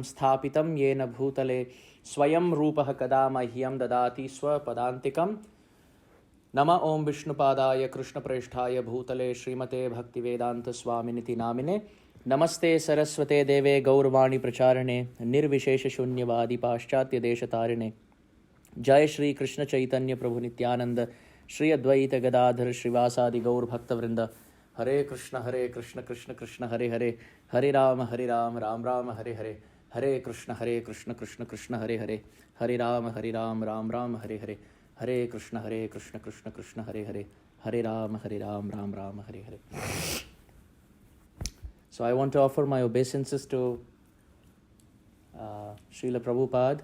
Swayanam Sthapitam Yena Bhutale Swayam Rupaha Kada Mahyam Dadati Swapadantikam Nama Om Vishnupadaya Krishna Prasthaya Bhutale Srimate Bhaktivedanta Swaminiti Namine Namaste Saraswate Deve Gaurvani Pracharane Nirvishesha Shunyavadi Paschatya Deshatarine Jai Shri Krishna Chaitanya Prabhu Nityananda Shri Advaita Gadadhar Srivasadi Gaur Bhakta Vrinda Hare Krishna Krishna Krishna Hare Hare Hare Rama Ram Rama Hare Hare Hare Krishna Krishna Krishna Hare Hare Hare Rama Ram Rama Hare Hare Hare Krishna Krishna Krishna Hare Hare Hare Rama Ram Rama Hare Hare. So I want to offer my obeisances to Srila Prabhupada,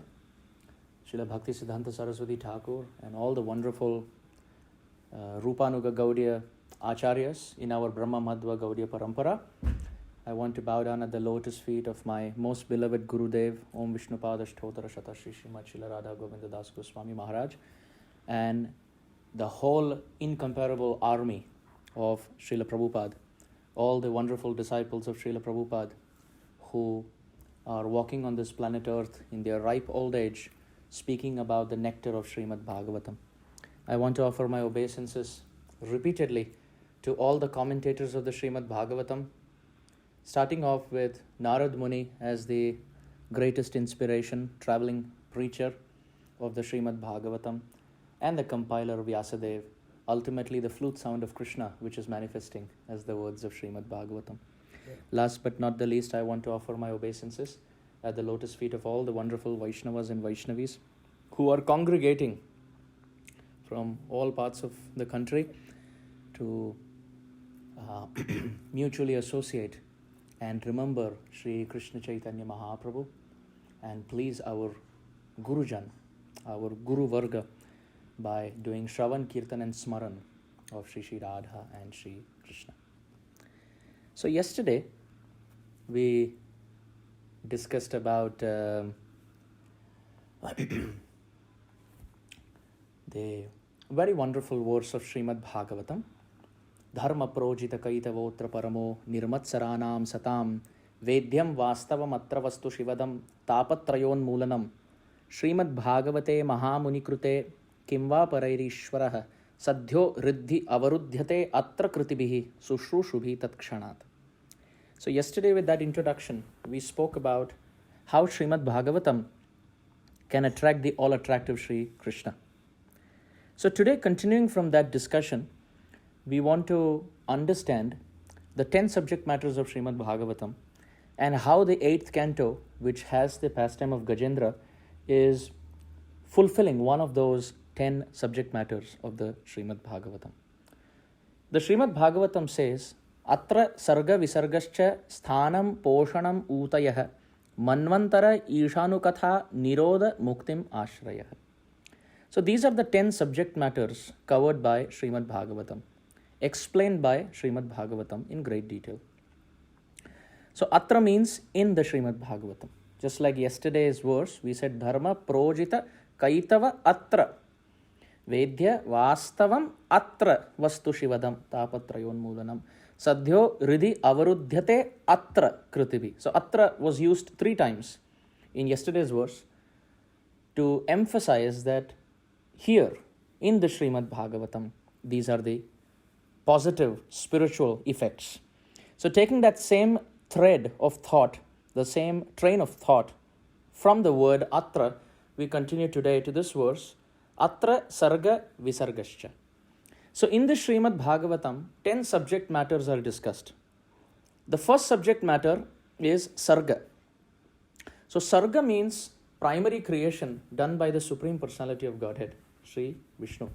Srila Bhakti Siddhanta Saraswati Thakur, and all the wonderful Rupanuga Gaudiya Acharyas in our Brahma Madhva Gaudiya Parampara. I want to bow down at the lotus feet of my most beloved Gurudev, Om Vishnupada Shtotara Shata Shri Srimad Srila Radha Govinda Das Goswami Maharaj, and the whole incomparable army of Srila Prabhupada, all the wonderful disciples of Srila Prabhupada who are walking on this planet Earth in their ripe old age, speaking about the nectar of Srimad Bhagavatam. I want to offer my obeisances repeatedly to all the commentators of the Srimad Bhagavatam, starting off with Narad Muni as the greatest inspiration, traveling preacher of the Srimad Bhagavatam, and the compiler Vyasadeva, ultimately the flute sound of Krishna, which is manifesting as the words of Srimad Bhagavatam. Yeah. Last but not the least, I want to offer my obeisances at the lotus feet of all the wonderful Vaishnavas and Vaishnavis who are congregating from all parts of the country to mutually associate and remember Sri Krishna Chaitanya Mahaprabhu and please our Gurujan, our Guru Varga, by doing Shravan, Kirtan and Smaran of Shri Shri Radha and Shri Krishna. So yesterday we discussed about the very wonderful verse of Srimad Bhagavatam. Dharma projita kaitavotra paramo nirmatsaranam satam vedyam vastavam atra vastu shivadam tapatrayon moolanam Srimad Bhagavate Mahamunikrute Kimva Parairishwaraha Sadhyo Riddhi Avarudhyate Atra Kritibihi Sushrushubi Tatkshanat. So yesterday with that introduction, we spoke about how Srimad Bhagavatam can attract the all-attractive Sri Krishna. So today, continuing from that discussion, we want to understand the 10 subject matters of Srimad Bhagavatam and how the 8th canto, which has the pastime of Gajendra, is fulfilling one of those 10 subject matters of the Srimad Bhagavatam. The Srimad Bhagavatam says, Atra sarga visargascha sthanam poshanam utayah manvantara ishanukatha nirodha muktim ashrayah. So these are the 10 subject matters covered by Srimad Bhagavatam, explained by Srimad Bhagavatam in great detail. So Atra means in the Srimad Bhagavatam. Just like yesterday's verse, we said Dharma projita kaitava atra Vedya vastavam atra vastu shivadam tapatrayon moolanam sadhyo ridhi avarudhyate atra kritibi. So atra was used 3 times in yesterday's verse to emphasize that here in the Srimad Bhagavatam, these are the positive spiritual effects. So taking that same thread of thought, the same train of thought from the word atra, we continue today to this verse, atra sarga visargascha. So in the Srimad Bhagavatam, 10 subject matters are discussed. The first subject matter is sarga. So sarga means primary creation done by the Supreme Personality of Godhead, Sri Vishnu.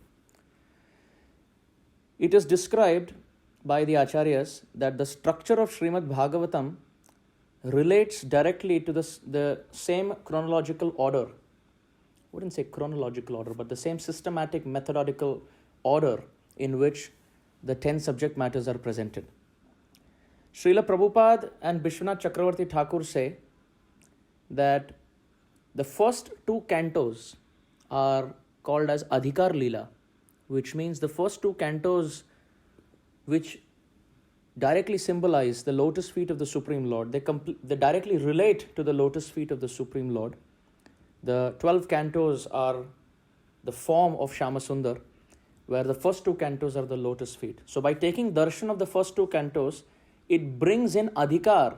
It is described by the Acharyas that the structure of Srimad Bhagavatam relates directly to the same chronological order. I wouldn't say chronological order, but the same systematic methodological order in which the 10 subject matters are presented. Srila Prabhupada and Vishwanath Chakravarti Thakur say that the first 2 cantos are called as Adhikar Lila, which means the first 2 cantos which directly symbolize the lotus feet of the Supreme Lord. They directly relate to the lotus feet of the Supreme Lord. The 12 cantos are the form of Shyamasundar, where the first 2 cantos are the lotus feet. So by taking darshan of the first 2 cantos, it brings in adhikar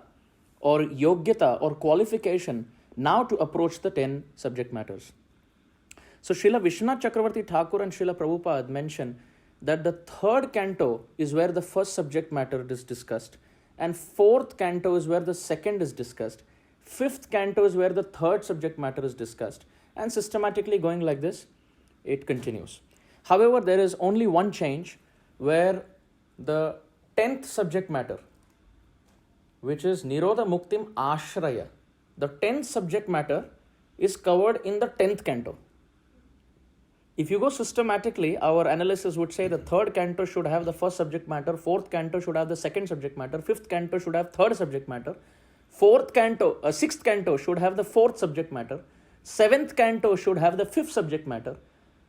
or yogyata or qualification now to approach the 10 subject matters. So Srila Vishwanath Chakravarti Thakur and Srila Prabhupada mention that the 3rd canto is where the first subject matter is discussed, and 4th canto is where the 2nd is discussed, 5th canto is where the 3rd subject matter is discussed, and systematically going like this, it continues. However, there is only one change where the 10th subject matter, which is Nirodha Muktim Ashraya, the 10th subject matter is covered in the 10th canto. If you go systematically, our analysis would say the 3rd canto should have the first subject matter, 4th canto should have the 2nd subject matter, 5th canto should have 3rd subject matter, 6th canto should have the 4th subject matter, 7th canto should have the 5th subject matter,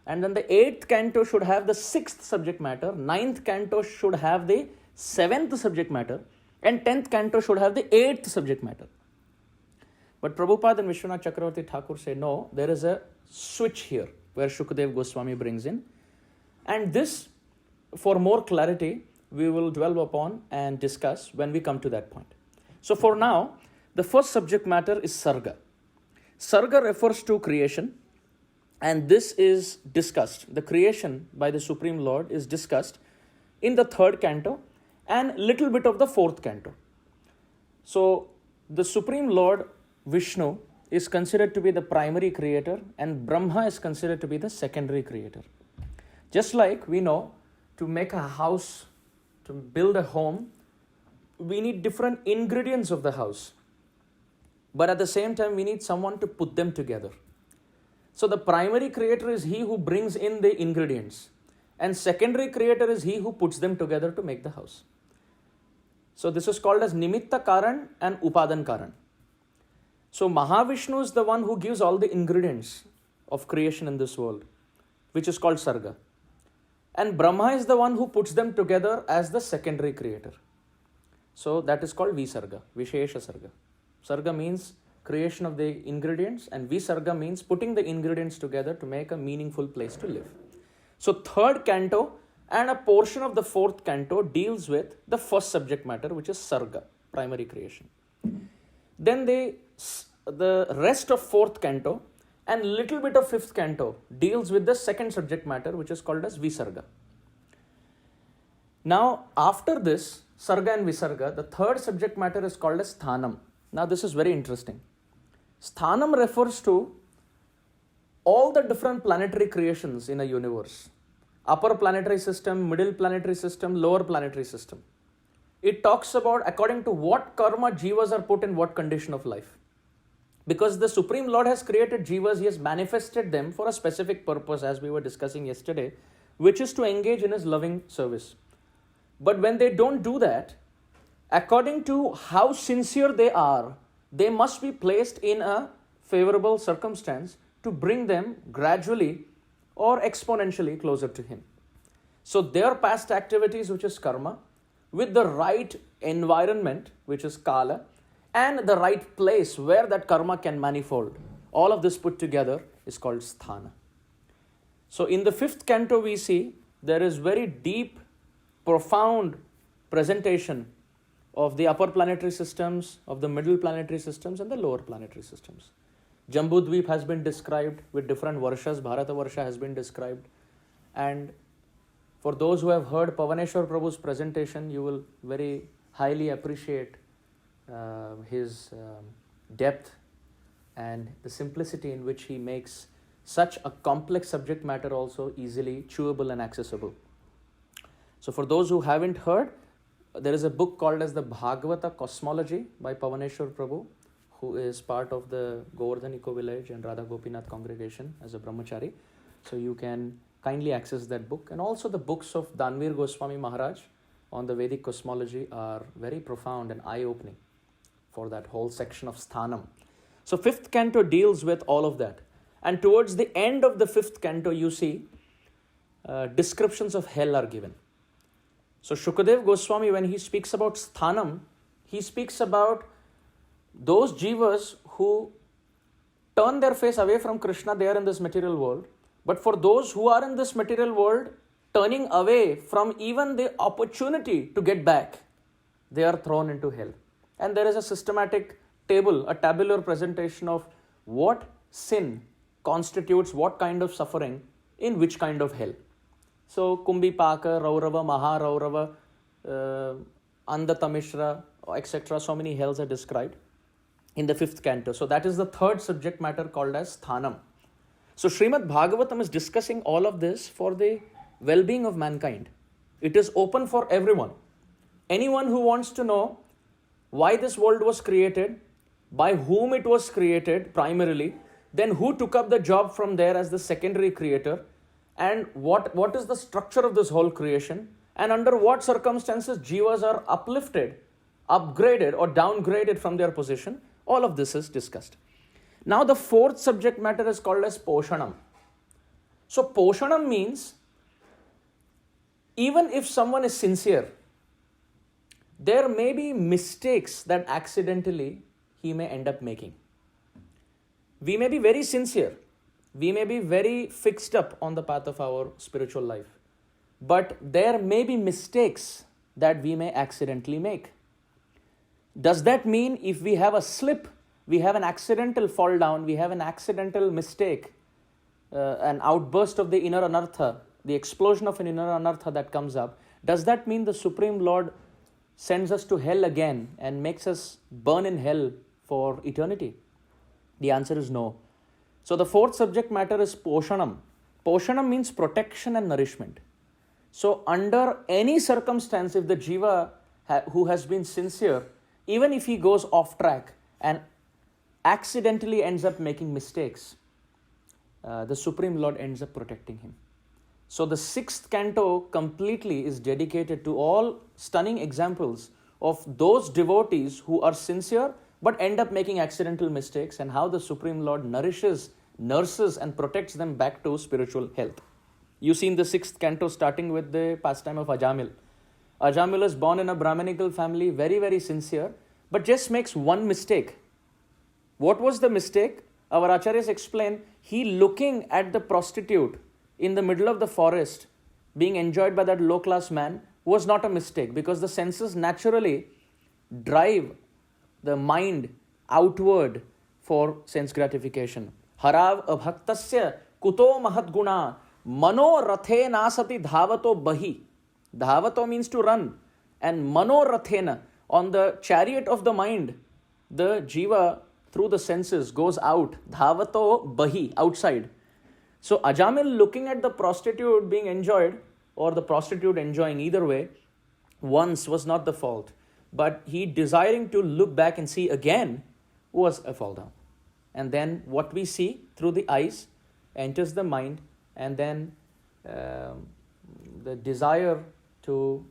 and then the 8th canto should have the 6th subject matter, 9th canto should have the 7th subject matter, and 10th canto should have the 8th subject matter. But Prabhupada and Vishwanath Chakravarti Thakur say, no, there is a switch here, where Shukadev Goswami brings in. And this, for more clarity, we will dwell upon and discuss when we come to that point. So for now, the first subject matter is Sarga. Sarga refers to creation, and this is discussed. The creation by the Supreme Lord is discussed in the 3rd canto and little bit of the 4th canto. So the Supreme Lord Vishnu is considered to be the primary creator, and Brahma is considered to be the secondary creator. Just like we know, to make a house, to build a home, we need different ingredients of the house. But at the same time, we need someone to put them together. So the primary creator is he who brings in the ingredients, and secondary creator is he who puts them together to make the house. So this is called as Nimitta Karan and Upadan Karan. So Mahavishnu is the one who gives all the ingredients of creation in this world, which is called Sarga. And Brahma is the one who puts them together as the secondary creator. So that is called Visarga, Vishesha Sarga. Sarga means creation of the ingredients, and Visarga means putting the ingredients together to make a meaningful place to live. So 3rd canto and a portion of the 4th canto deals with the first subject matter, which is Sarga, primary creation. Then the rest of 4th canto and little bit of 5th canto deals with the 2nd subject matter, which is called as Visarga. Now, after this, Sarga and Visarga, the 3rd subject matter is called as Sthanam. Now, this is very interesting. Sthanam refers to all the different planetary creations in a universe. Upper planetary system, middle planetary system, lower planetary system. It talks about according to what karma jivas are put in what condition of life. Because the Supreme Lord has created jivas, he has manifested them for a specific purpose, as we were discussing yesterday, which is to engage in his loving service. But when they don't do that, according to how sincere they are, they must be placed in a favorable circumstance to bring them gradually or exponentially closer to him. So their past activities, which is karma, with the right environment, which is kala, and the right place where that karma can manifold, all of this put together is called sthana. So in the 5th canto, we see there is very deep, profound presentation of the upper planetary systems, of the middle planetary systems, and the lower planetary systems. Jambudvip has been described with different varshas. Bharata Varsha has been described. And for those who have heard Pavaneshwar Prabhu's presentation, you will very highly appreciate his depth and the simplicity in which he makes such a complex subject matter also easily chewable and accessible. So for those who haven't heard, there is a book called as the Bhagavata Cosmology by Pavaneshwar Prabhu, who is part of the Govardhan Eco Village and Radha Gopinath congregation as a brahmachari. So you can kindly access that book. And also the books of Danvir Goswami Maharaj on the Vedic cosmology are very profound and eye-opening for that whole section of Sthanam. So 5th canto deals with all of that. And towards the end of the 5th canto, you see descriptions of hell are given. So Shukadev Goswami, when he speaks about sthanam, he speaks about those jivas who turn their face away from Krishna. They are in this material world. But for those who are in this material world, turning away from even the opportunity to get back, they are thrown into hell. And there is a systematic table, a tabular presentation of what sin constitutes what kind of suffering in which kind of hell. So Kumbi Paka, Raurava, Maharaurava, Andatamishra, etc. So many hells are described in the 5th canto. So that is the 3rd subject matter called as Sthanam. So Srimad Bhagavatam is discussing all of this for the well-being of mankind. It is open for everyone. Anyone who wants to know why this world was created, by whom it was created primarily, then who took up the job from there as the secondary creator, and what is the structure of this whole creation, and under what circumstances jivas are uplifted, upgraded or downgraded from their position, all of this is discussed. Now the 4th subject matter is called as Poshanam. So Poshanam means even if someone is sincere, there may be mistakes that accidentally he may end up making. We may be very sincere. We may be very fixed up on the path of our spiritual life. But there may be mistakes that we may accidentally make. Does that mean if we have a slip, we have an accidental fall down, we have an accidental mistake, an outburst of the inner anartha, the explosion of an inner anartha that comes up, does that mean the Supreme Lord sends us to hell again and makes us burn in hell for eternity? The answer is no. So the 4th subject matter is Poshanam. Poshanam means protection and nourishment. So under any circumstance, if the jiva who has been sincere, even if he goes off track and accidentally ends up making mistakes, the Supreme Lord ends up protecting him. So the 6th canto completely is dedicated to all stunning examples of those devotees who are sincere but end up making accidental mistakes, and how the Supreme Lord nourishes, nurses and protects them back to spiritual health. You see in the 6th canto starting with the pastime of Ajamil. Ajamil is born in a Brahminical family, very, very sincere, but just makes one mistake. What was the mistake? Our acharyas explain, he looking at the prostitute in the middle of the forest being enjoyed by that low-class man was not a mistake, because the senses naturally drive the mind outward for sense gratification. Harav abhaktasya kuto mahatguna mano rathe nasati dhavato bahi. Dhavato means to run, and mano rathena, on the chariot of the mind, the jiva through the senses goes out. Dhavato bahi, outside. So Ajamil looking at the prostitute being enjoyed, or the prostitute enjoying, either way, once was not the fault. But he desiring to look back and see again was a fall down. And then what we see through the eyes enters the mind, and then the desire to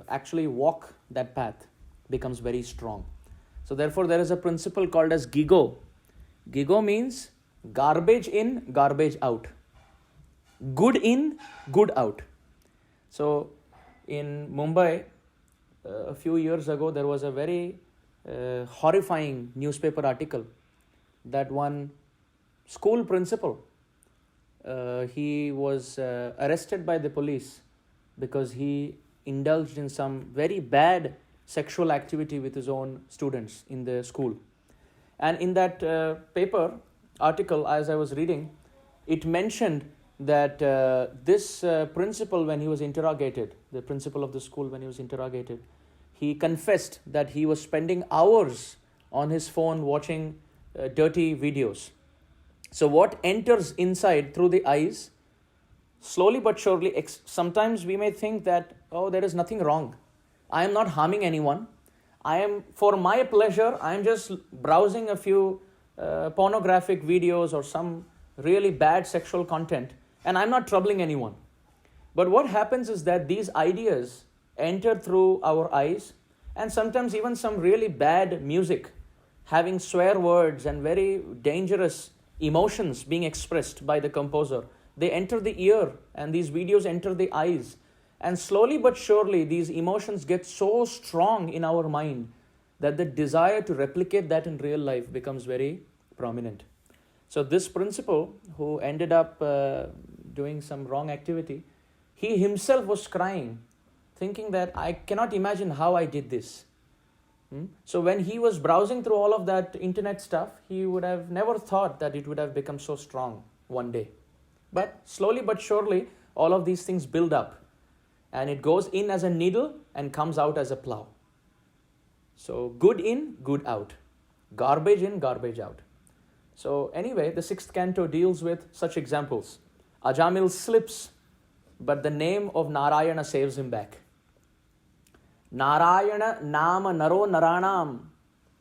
actually walk that path becomes very strong. So therefore there is a principle called as gigo. Gigo means garbage in, garbage out. Good in, good out. So in Mumbai, a few years ago, there was a very horrifying newspaper article that one school principal, he was arrested by the police because he indulged in some very bad sexual activity with his own students in the school. And in that paper article, as I was reading, it mentioned that this principal, when he was interrogated, the principal of the school, when he was interrogated, he confessed that he was spending hours on his phone watching dirty videos. So what enters inside through the eyes, slowly but surely, sometimes we may think that, oh, there is nothing wrong. I am not harming anyone. I am, for my pleasure, I am just browsing a few pornographic videos or some really bad sexual content, and I'm not troubling anyone. But what happens is that these ideas enter through our eyes, and sometimes even some really bad music, having swear words and very dangerous emotions being expressed by the composer, they enter the ear, and these videos enter the eyes. And slowly but surely, these emotions get so strong in our mind that the desire to replicate that in real life becomes very prominent. So this principal, who ended up doing some wrong activity, he himself was crying, thinking that I cannot imagine how I did this. So when he was browsing through all of that internet stuff, he would have never thought that it would have become so strong one day. But slowly but surely, all of these things build up. And it goes in as a needle and comes out as a plow. So good in, good out. Garbage in, garbage out. So anyway, the 6th canto deals with such examples. Ajamil slips, but the name of Narayana saves him back. Narayana nama naro naranam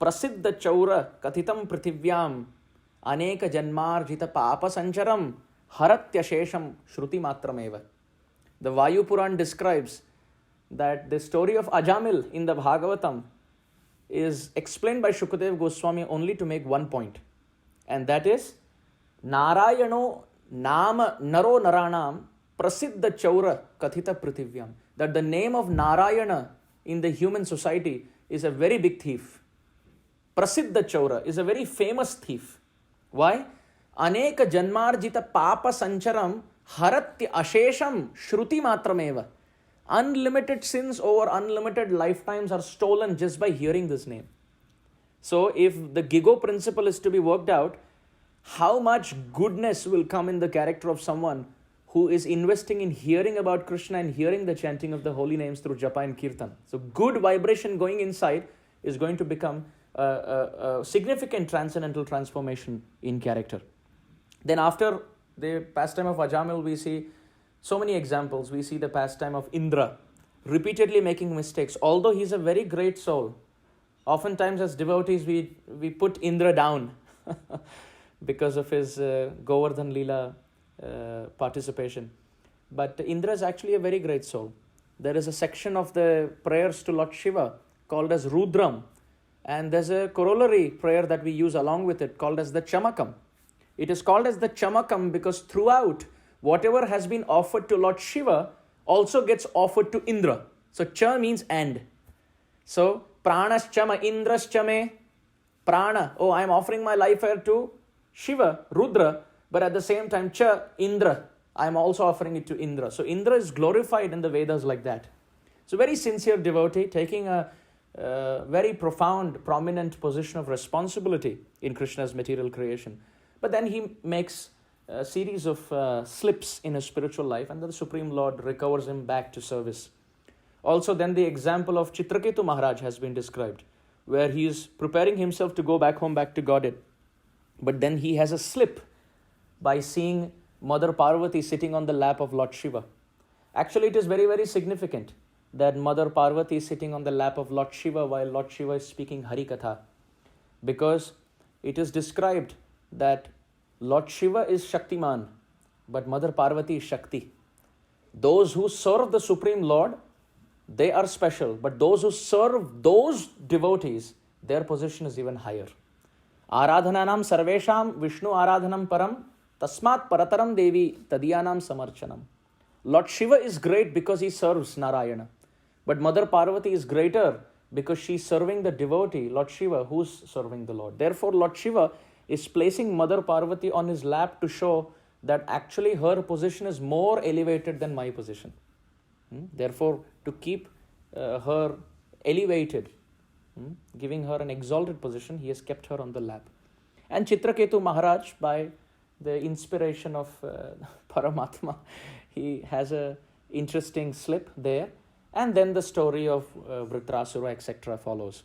prasiddha chaura kathitam prithivyam aneka janmarjita papa sancharam haratya shesham shruti matrameva. The Vayu Puran describes that the story of Ajamil in the Bhagavatam is explained by Shukadev Goswami only to make one point. And that is, Narayano nama naro naranam prasiddha chaura kathita prithivyam. That the name of Narayana in the human society is a very big thief. Prasiddha chaura is a very famous thief. Why? Aneka janmarjita papa sancharam haratya ashesham shruti matrameva. Unlimited sins over unlimited lifetimes are stolen just by hearing this name. So if the Gigo principle is to be worked out, how much goodness will come in the character of someone who is investing in hearing about Krishna and hearing the chanting of the holy names through japa and kirtan. So good vibration going inside is going to become a significant transcendental transformation in character. Then after the pastime of Ajamil, we see so many examples. We see the pastime of Indra, repeatedly making mistakes. Although he's a very great soul, oftentimes as devotees we put Indra down because of his Govardhan Lila participation. But Indra is actually a very great soul. There is a section of the prayers to Lord Shiva called as Rudram, and there's a corollary prayer that we use along with it called as the Chamakam. It is called as the Chamakam because throughout, whatever has been offered to Lord Shiva also gets offered to Indra. So Cha means and. So Pranaschama Indraschame Prana. Oh, I am offering my life here to Shiva, Rudra, but at the same time Cha, Indra. I am also offering it to Indra. So Indra is glorified in the Vedas like that. So very sincere devotee taking a very profound, prominent position of responsibility in Krishna's material creation. But then he makes a series of slips in his spiritual life, and then the Supreme Lord recovers him back to service. Also then the example of Chitraketu Maharaj has been described, where he is preparing himself to go back home, back to Godhead. But then he has a slip by seeing Mother Parvati sitting on the lap of Lord Shiva. Actually, it is very, very significant that Mother Parvati is sitting on the lap of Lord Shiva while Lord Shiva is speaking Hare Katha, because it is described that Lord Shiva is Shaktiman, but Mother Parvati is Shakti. Those who serve the Supreme Lord, they are special, but those who serve those devotees, their position is even higher. Aradhananam sarvesham Vishnu aradhanam param tasmat parataram devi tadiyanam samarchanam. Lord Shiva is great because he serves Narayana, but Mother Parvati is greater because she is serving the devotee, Lord Shiva, who is serving the Lord. Therefore, Lord Shiva is placing Mother Parvati on his lap to show that actually her position is more elevated than my position. Therefore, to keep her elevated, giving her an exalted position, he has kept her on the lap. And Chitraketu Maharaj, by the inspiration of Paramatma, he has a interesting slip there. And then the story of Vritrasura, etc. follows.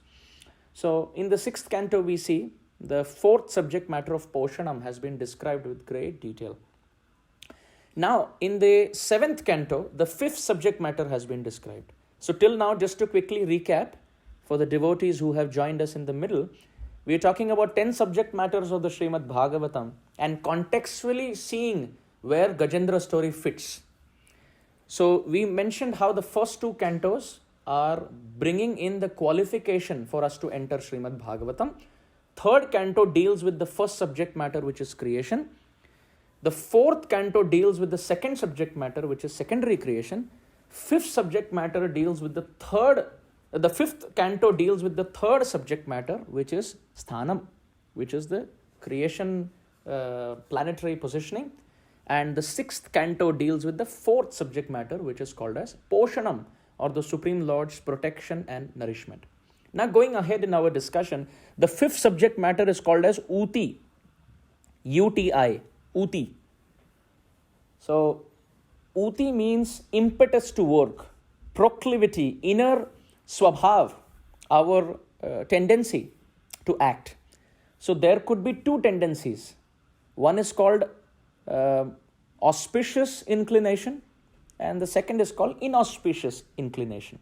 So in the 6th canto, we see the 4th subject matter of Poshanam has been described with great detail. Now, in the 7th canto, the 5th subject matter has been described. So till now, just to quickly recap, for the devotees who have joined us in the middle, we are talking about 10 subject matters of the Srimad Bhagavatam and contextually seeing where Gajendra's story fits. So we mentioned how the first 2 cantos are bringing in the qualification for us to enter Srimad Bhagavatam. 3rd canto deals with the first subject matter, which is creation. The 4th canto deals with the 2nd subject matter, which is secondary creation. fifth subject matter deals with the fifth canto deals with the third subject matter, which is sthanam, which is the creation, planetary positioning. And the sixth canto deals with the fourth subject matter, which is called as poshanam, or the Supreme Lord's protection and nourishment. Now, going ahead in our discussion, the fifth subject matter is called as uti, UTI, uti. So, uti means impetus to work, proclivity, inner swabhav, our tendency to act. So, there could be two tendencies. One is called auspicious inclination, and the second is called inauspicious inclination.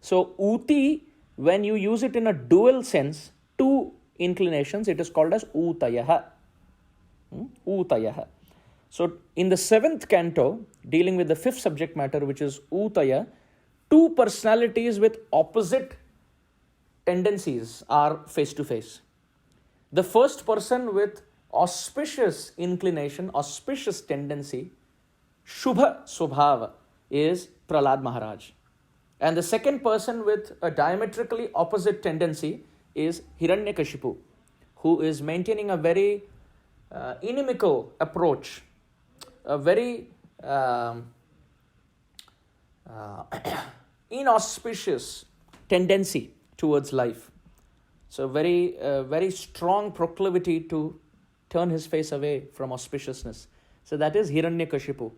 So, uti, when you use it in a dual sense, two inclinations, it is called as utayaha. Utayaha. So, in the seventh canto, dealing with the fifth subject matter, which is utaya, two personalities with opposite tendencies are face to face. The first person with auspicious inclination, auspicious tendency, Shubha Swabhava, is Prahlad Maharaj. And the second person with a diametrically opposite tendency is Hiranyakashipu, who is maintaining a very inimical approach, a very inauspicious tendency towards life. So very strong proclivity to turn his face away from auspiciousness. So that is Hiranyakashipu.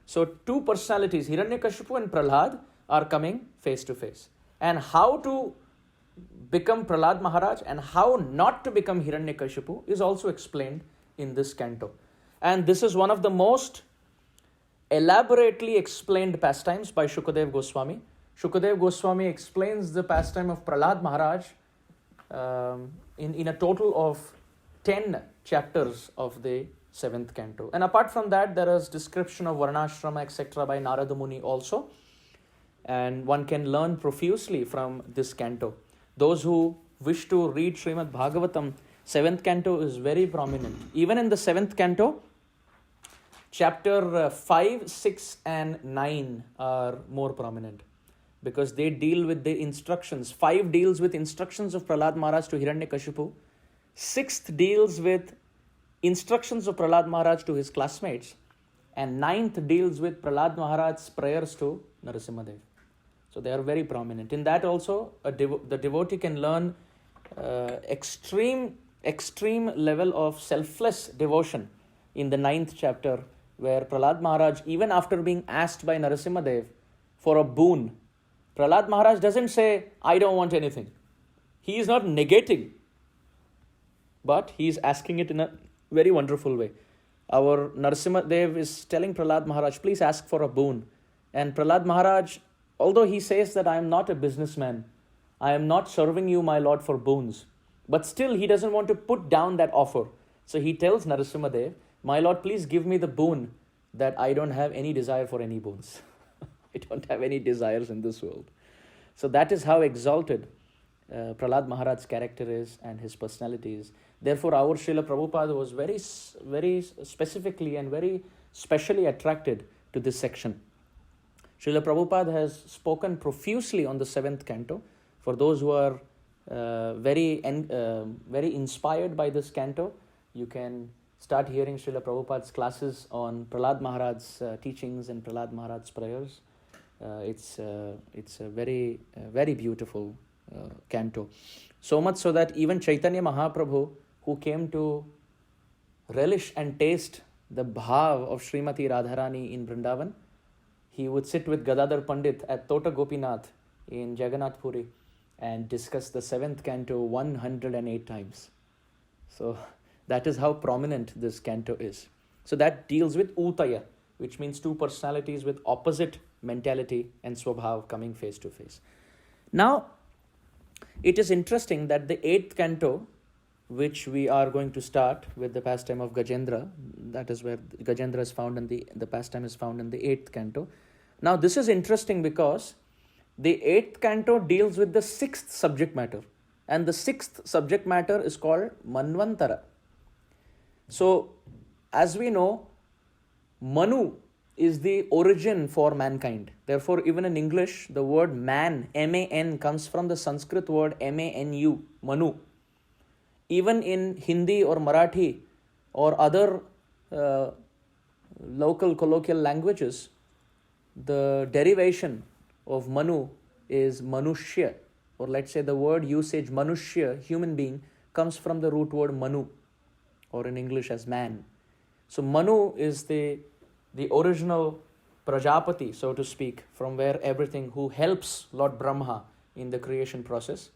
So two personalities, Hiranyakashipu and Prahlad, are coming face to face. And how to become Prahlad Maharaj and how not to become Hiranyakashipu is also explained in this canto. And this is one of the most elaborately explained pastimes by Shukadev Goswami. Shukadev Goswami explains the pastime of Prahlad Maharaj in a total of 10 chapters of the 7th canto. And apart from that, there is description of Varnashrama, etc. by Narada Muni also. And one can learn profusely from this canto. Those who wish to read Srimad Bhagavatam, 7th canto is very prominent. Even in the 7th canto, chapter 5, 6 and 9 are more prominent, because they deal with the instructions. 5 deals with instructions of Prahlad Maharaj to Hiranyakashipu. 6th deals with instructions of Prahlad Maharaj to his classmates. And 9th deals with Prahlad Maharaj's prayers to Narasimhadev. So they are very prominent. In that also, the devotee can learn extreme level of selfless devotion in the 9th chapter, where Prahlad Maharaj, even after being asked by Narasimhadev for a boon, Prahlad Maharaj doesn't say, I don't want anything. He is not negating, but he is asking it in a very wonderful way. Our Narasimhadev is telling Prahlad Maharaj, please ask for a boon. And Prahlad Maharaj, although he says that I am not a businessman, I am not serving you, my Lord, for boons, but still he doesn't want to put down that offer. So he tells Narasimhadev, my Lord, please give me the boon that I don't have any desire for any boons. I don't have any desires in this world. So that is how exalted Prahlad Maharaj's character is and his personality is. Therefore, our Srila Prabhupada was very specifically and very specially attracted to this section. Srila Prabhupada has spoken profusely on the 7th canto. For those who are very inspired by this canto, you can start hearing Srila Prabhupada's classes on Prahlad Maharaj's teachings and Prahlad Maharaj's prayers. It's a very beautiful canto. So much so that even Chaitanya Mahaprabhu, who came to relish and taste the bhav of Srimati Radharani in Vrindavan, he would sit with Gadadhar Pandit at Tota Gopinath in Jagannath Puri and discuss the 7th canto 108 times. So that is how prominent this canto is. So that deals with Utaya, which means two personalities with opposite mentality and swabhav coming face to face. Now, it is interesting that the 8th canto, which we are going to start with the pastime of Gajendra, that is where Gajendra is found, and the pastime is found in the 8th canto. Now, this is interesting because the 8th canto deals with the 6th subject matter, and the 6th subject matter is called Manvantara. So, as we know, Manu is the origin for mankind. Therefore, even in English, the word man, M-A-N, comes from the Sanskrit word M-A-N-U, Manu. Even in Hindi or Marathi or other local colloquial languages, the derivation of Manu is Manushya, or let's say the word usage Manushya, human being, comes from the root word Manu, or in English as man. So Manu is the original Prajapati, so to speak, from where everything, who helps Lord Brahma in the creation process.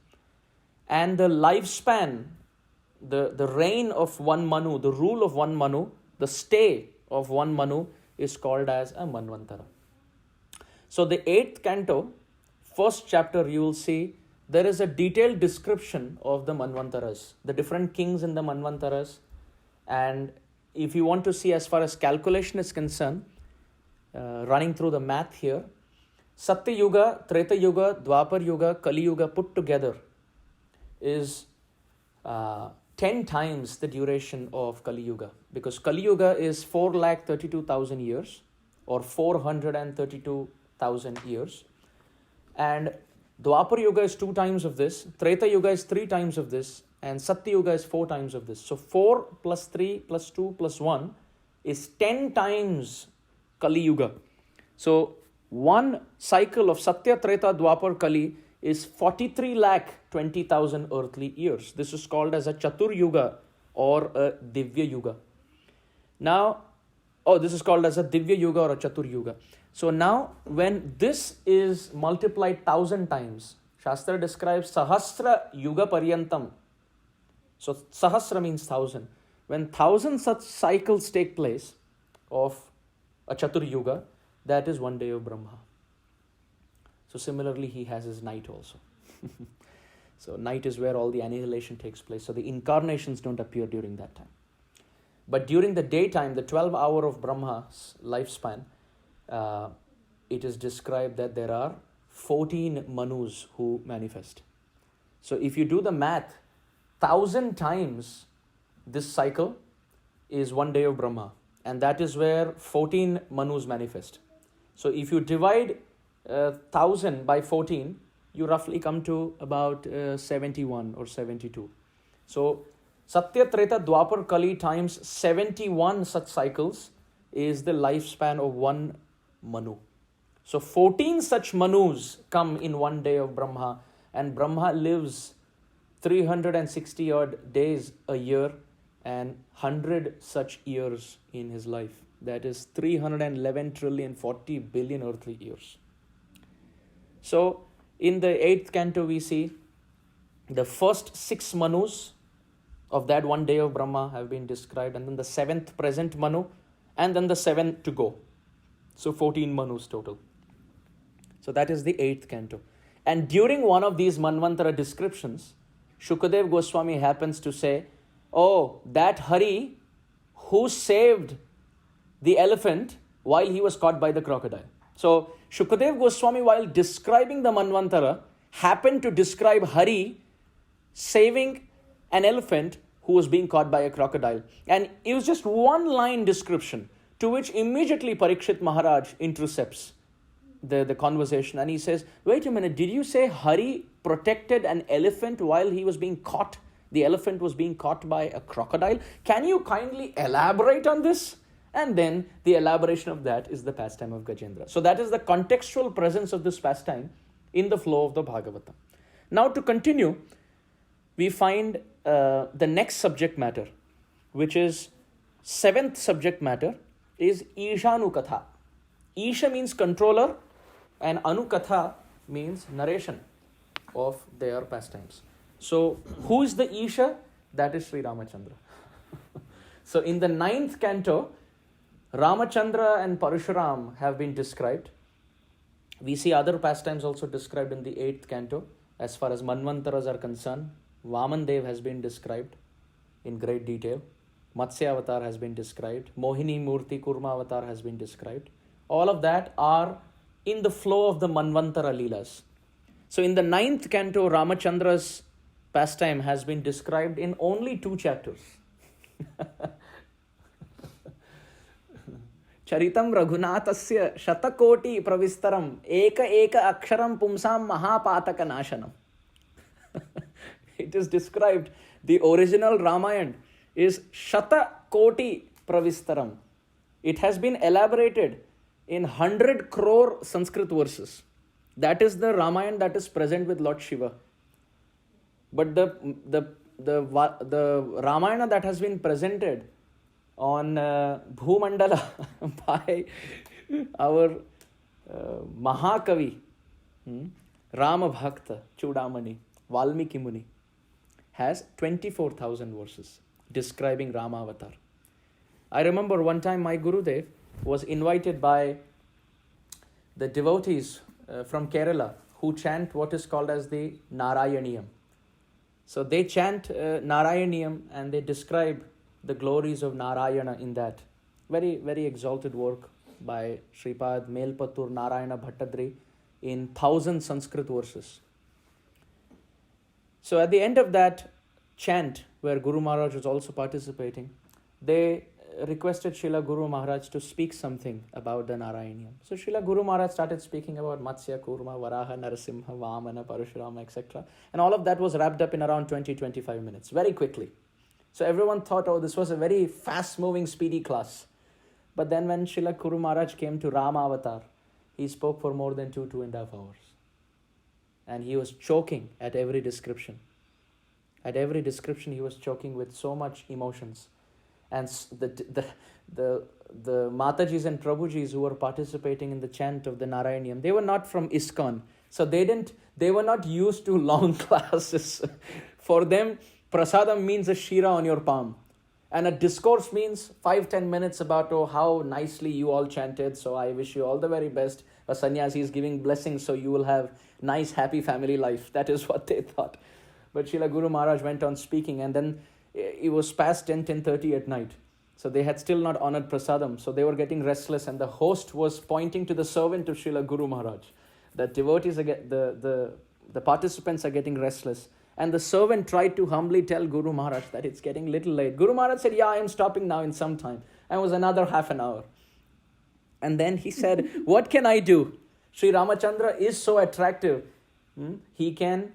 And the lifespan, the reign of one Manu, the rule of one Manu, the stay of one Manu is called as a Manvantara. So the 8th canto, first chapter, you will see there is a detailed description of the Manvantaras, the different kings in the Manvantaras. And if you want to see as far as calculation is concerned, running through the math here, Satya Yuga, Treta Yuga, Dwapar Yuga, Kali Yuga put together is 10 times the duration of Kali Yuga, because Kali Yuga is 432,000 years or 432,000 years, and Dwapar Yuga is 2 times of this, Treta Yuga is 3 times of this, and Satya Yuga is 4 times of this. So 4 plus 3 plus 2 plus 1 is 10 times Kali Yuga. So one cycle of Satya, Treta, Dwapar, Kali is 43,20,000 earthly years. This is called as a Chatur Yuga or a Divya Yuga. Now, this is called as a Divya Yuga or a Chatur Yuga. So now, when this is multiplied 1,000 times, Shastra describes Sahasra Yuga Paryantam. So Sahasra means 1,000. When 1,000 such cycles take place of a Chatur Yuga, that is one day of Brahma. So similarly, he has his night also. So night is where all the annihilation takes place. So the incarnations don't appear during that time. But during the daytime, the 12 hour of Brahma's lifespan, it is described that there are 14 Manus who manifest. So if you do the math, 1,000 times this cycle is one day of Brahma. And that is where 14 Manus manifest. So if you divide 1,000 by 14, you roughly come to about 71 or 72. So Satya, Treta, Dwapar, Kali times 71 such cycles is the lifespan of one Manu. So 14 such Manus come in one day of Brahma, and Brahma lives 360 odd days a year and 100 such years in his life. That is 311,040,000,000,000 earthly years. So in the 8th canto, we see the first 6 Manus of that one day of Brahma have been described, and then the 7th present Manu, and then the 7th to go. So 14 Manus total. So that is the 8th canto. And during one of these Manvantara descriptions, Shukadev Goswami happens to say, oh, that Hari who saved the elephant while he was caught by the crocodile. So Shukadev Goswami, while describing the Manvantara, happened to describe Hari saving an elephant who was being caught by a crocodile. And it was just one line description, to which immediately Parikshit Maharaj intercepts the conversation, and he says, wait a minute, did you say Hari protected an elephant while he was being caught? The elephant was being caught by a crocodile. Can you kindly elaborate on this? And then the elaboration of that is the pastime of Gajendra. So that is the contextual presence of this pastime in the flow of the Bhagavatam. Now to continue, we find the next subject matter, which is 7th subject matter, is Ishanukatha. Isha means controller, and Anukatha means narration of their pastimes. So who is the Isha? That is Sri Ramachandra. So in the 9th canto, Ramachandra and Parashuram have been described. We see other pastimes also described in the 8th canto. As far as Manvantaras are concerned, Vamandev has been described in great detail. Matsya Avatar has been described. Mohini Murti Kurma Avatar has been described. All of that are in the flow of the Manvantara Leelas. So in the 9th canto, Ramachandra's pastime has been described in only 2 chapters. Charitam Raghunathasya Shatakoti Pravistaram Eka Eka Aksharam Pumsam Mahapataka Nashanam. It is described, the original Ramayana is Shatakoti Pravistaram. It has been elaborated in 100 crore Sanskrit verses. That is the Ramayana that is present with Lord Shiva. But the Ramayana that has been presented on Bhumandala by our Mahakavi, Rama Bhakta Chudamani, Valmiki Muni, has 24,000 verses describing Rama Avatar. I remember one time my Gurudev was invited by the devotees from Kerala who chant what is called as the Narayaniyam. So they chant Narayaniyam and they describe the glories of Narayana in that. Very, very exalted work by Sripad Melpattur Narayana Bhattadri in 1,000 Sanskrit verses. So at the end of that chant, where Guru Maharaj was also participating, they requested Srila Guru Maharaj to speak something about the Narayaniyam. So Srila Guru Maharaj started speaking about Matsya, Kurma, Varaha, Narasimha, Vamana, Parashurama, etc. And all of that was wrapped up in around 20-25 minutes, very quickly. So everyone thought, oh, this was a very fast-moving, speedy class. But then when Srila Guru Maharaj came to Rama Avatar, he spoke for more than 2.5 hours. And he was choking at every description. At every description, he was choking with so much emotions. And the Matajis and Prabhujis who were participating in the chant of the Narayaniyam, they were not from ISKCON. So they were not used to long classes. For them, prasadam means a shira on your palm. And a discourse means 5-10 minutes about, oh, how nicely you all chanted. So I wish you all the very best. A sannyasi is giving blessings, so you will have nice, happy family life. That is what they thought. But Srila Guru Maharaj went on speaking, and then it was past 10:30 at night. So they had still not honored prasadam. So they were getting restless, and the host was pointing to the servant of Srila Guru Maharaj. The devotees, the participants are getting restless. And the servant tried to humbly tell Guru Maharaj that it's getting little late. Guru Maharaj said, yeah, I am stopping now in some time. And it was another half an hour. And then he said, what can I do? Sri Ramachandra is so attractive. He can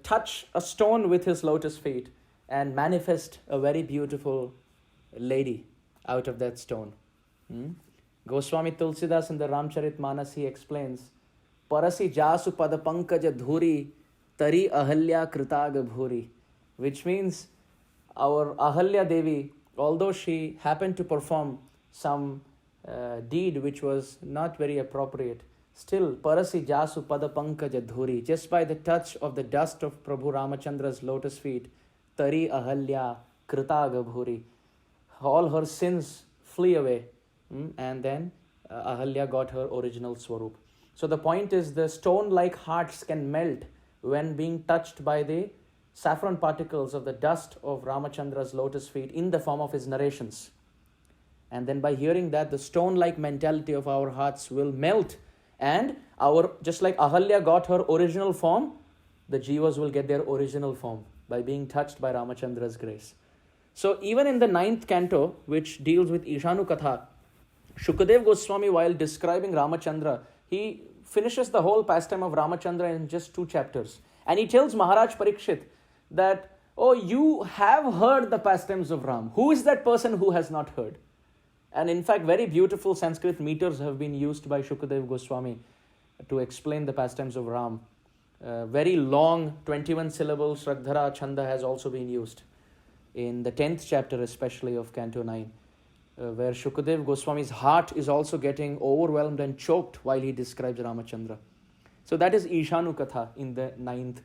touch a stone with his lotus feet and manifest a very beautiful lady out of that stone. Goswami Tulsidas in the Ramcharit Manas, he explains, Parasi jasu padapankaja dhuri tari ahalya kritag bhuri, which means our Ahalya Devi, although she happened to perform some deed which was not very appropriate, still Parasi jasu padapankaja dhuri, just by the touch of the dust of Prabhu Ramachandra's lotus feet, tari ahalya kritag bhuri, all her sins flee away, and then Ahalya got her original swarup. So the point is, the stone-like hearts can melt when being touched by the saffron particles of the dust of Ramachandra's lotus feet in the form of his narrations. And then by hearing that, the stone-like mentality of our hearts will melt, and just like Ahalya got her original form, the jivas will get their original form by being touched by Ramachandra's grace. So even in the 9th canto, which deals with Ishanu Katha, Shukadev Goswami, while describing Ramachandra, he finishes the whole pastime of Ramachandra in just 2 chapters. And he tells Maharaj Parikshit that, oh, you have heard the pastimes of Ram. Who is that person who has not heard? And in fact, very beautiful Sanskrit meters have been used by Shukadev Goswami to explain the pastimes of Ram. Very long 21 syllable Shraddhara Chanda has also been used in the 10th chapter, especially of Canto 9, where Shukadev Goswami's heart is also getting overwhelmed and choked while he describes Ramachandra. So that is Ishanu Katha in the 9th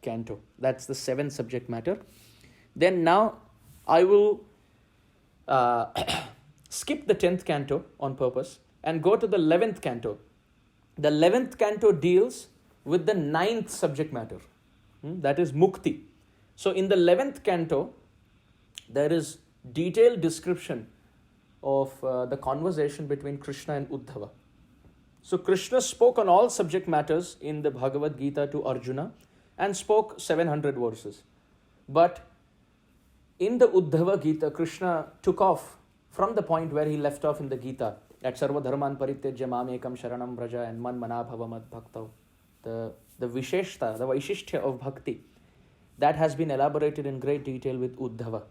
canto. That's the 7th subject matter. Then now I will skip the 10th canto on purpose and go to the 11th canto. The 11th canto deals with the 9th subject matter. That is Mukti. So in the 11th canto, there is detailed description of the conversation between Krishna and Uddhava. So Krishna spoke on all subject matters in the Bhagavad Gita to Arjuna and spoke 700 verses. But in the Uddhava Gita, Krishna took off from the point where he left off in the Gita, at Sarva Dharman Parityajya Mamekam Sharanam Vraja and Man Manabhava Mad Bhaktav. The Visheshta, the Vaishishthya of Bhakti, that has been elaborated in great detail with Uddhava.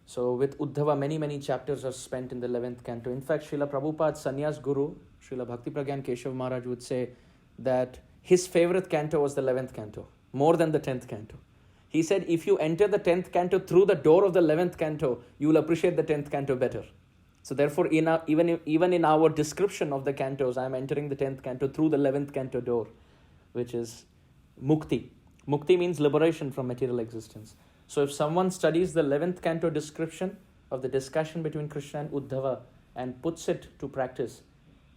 So with Uddhava, many chapters are spent in the 11th canto. In fact, Srila Prabhupada's Sannyas Guru, Srila Bhakti Pragyan Keshav Maharaj would say that his favorite canto was the 11th canto, more than the 10th canto. He said, if you enter the 10th canto through the door of the 11th canto, you will appreciate the 10th canto better. So therefore, even in our description of the cantos, I am entering the 10th canto through the 11th canto door, which is Mukti. Mukti means liberation from material existence. So if someone studies the 11th canto description of the discussion between Krishna and Uddhava and puts it to practice,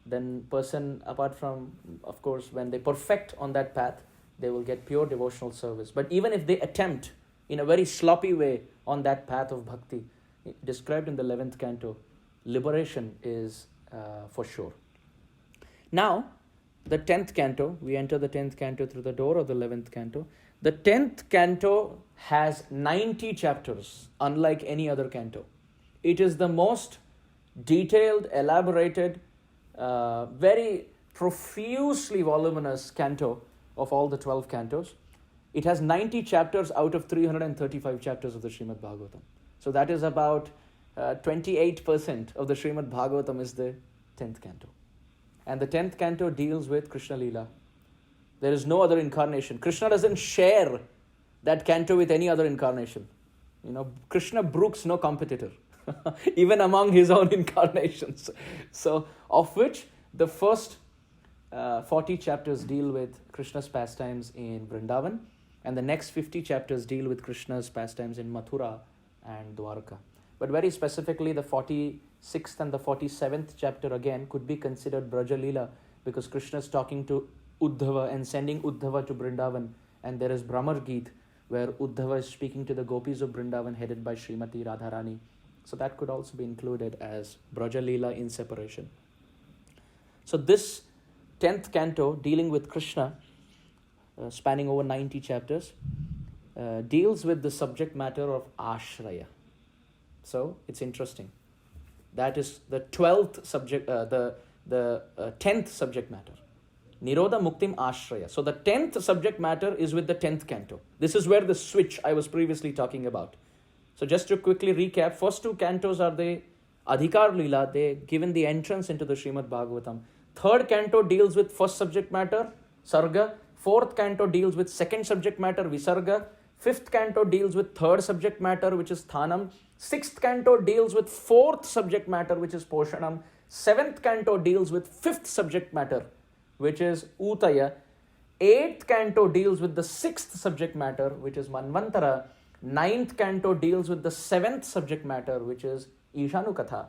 then person, apart from, of course, when they perfect on that path, they will get pure devotional service. But even if they attempt in a very sloppy way on that path of bhakti, described in the 11th canto, liberation is for sure. Now, the 10th canto, we enter the 10th canto through the door of the 11th canto. The 10th canto has 90 chapters, unlike any other canto. It is the most detailed, elaborated, very profusely voluminous canto of all the 12 cantos. It has 90 chapters out of 335 chapters of the Srimad Bhagavatam. So that is about 28% of the Srimad Bhagavatam is the 10th canto. And the 10th canto deals with Krishna Lila. There is no other incarnation. Krishna doesn't share that canto with any other incarnation. Krishna brooks no competitor, even among his own incarnations. So, of which the first 40 chapters deal with Krishna's pastimes in Vrindavan, and the next 50 chapters deal with Krishna's pastimes in Mathura and Dwarka. But very specifically, the 46th and the 47th chapter again could be considered Braja Leela, because Krishna is talking to Uddhava and sending Uddhava to Vrindavan, and there is Brahmar Geet where Uddhava is speaking to the gopis of Vrindavan headed by Srimati Radharani. So that could also be included as Braja Leela in separation. So this 10th canto dealing with Krishna, spanning over 90 chapters, deals with the subject matter of Ashraya. So it's interesting. That is the 12th subject, the 10th subject matter. Nirodha Muktim Ashraya. So the 10th subject matter is with the 10th canto. This is where the switch I was previously talking about. So just to quickly recap, first two cantos are the Adhikar Leela, they given the entrance into the Srimad Bhagavatam. Third canto deals with first subject matter, Sarga. Fourth canto deals with second subject matter, Visarga. Fifth canto deals with third subject matter, which is Thanam. Sixth canto deals with fourth subject matter, which is Poshanam. Seventh canto deals with fifth subject matter, which is Utaya. Eighth canto deals with the sixth subject matter, which is Manvantara. Ninth canto deals with the seventh subject matter, which is Ishanu Katha.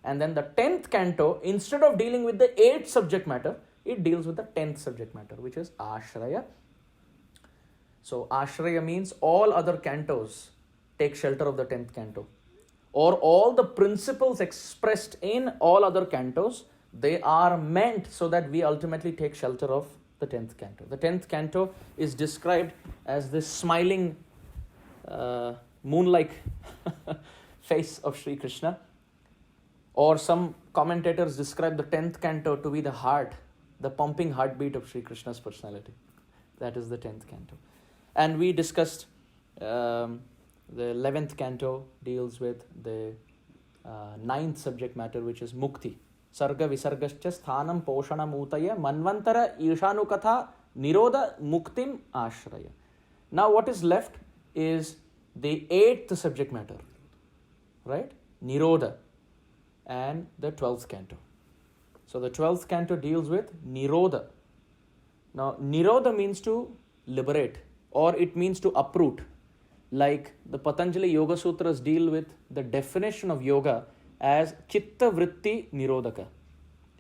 And then the 10th canto, instead of dealing with the 8th subject matter, it deals with the 10th subject matter, which is Ashraya. So Ashraya means all other cantos take shelter of the 10th canto. Or all the principles expressed in all other cantos, they are meant so that we ultimately take shelter of the 10th canto. The 10th canto is described as this smiling, moon-like face of Sri Krishna. Or some commentators describe the 10th canto to be the heart, the pumping heartbeat of Sri Krishna's personality. That is the 10th canto. And we discussed the 11th canto deals with the 9th subject matter, which is Mukti. Sarga Visargascha Sthanam Poshanam Utaya Manvantara Ishanu Katha Nirodha Muktim Ashraya. Now what is left is the 8th subject matter, right? Nirodha. And the 12th canto. So the 12th canto deals with Nirodha. Now Nirodha means to liberate, or it means to uproot. Like the Patanjali Yoga Sutras deal with the definition of yoga as Chitta Vritti Nirodhaka.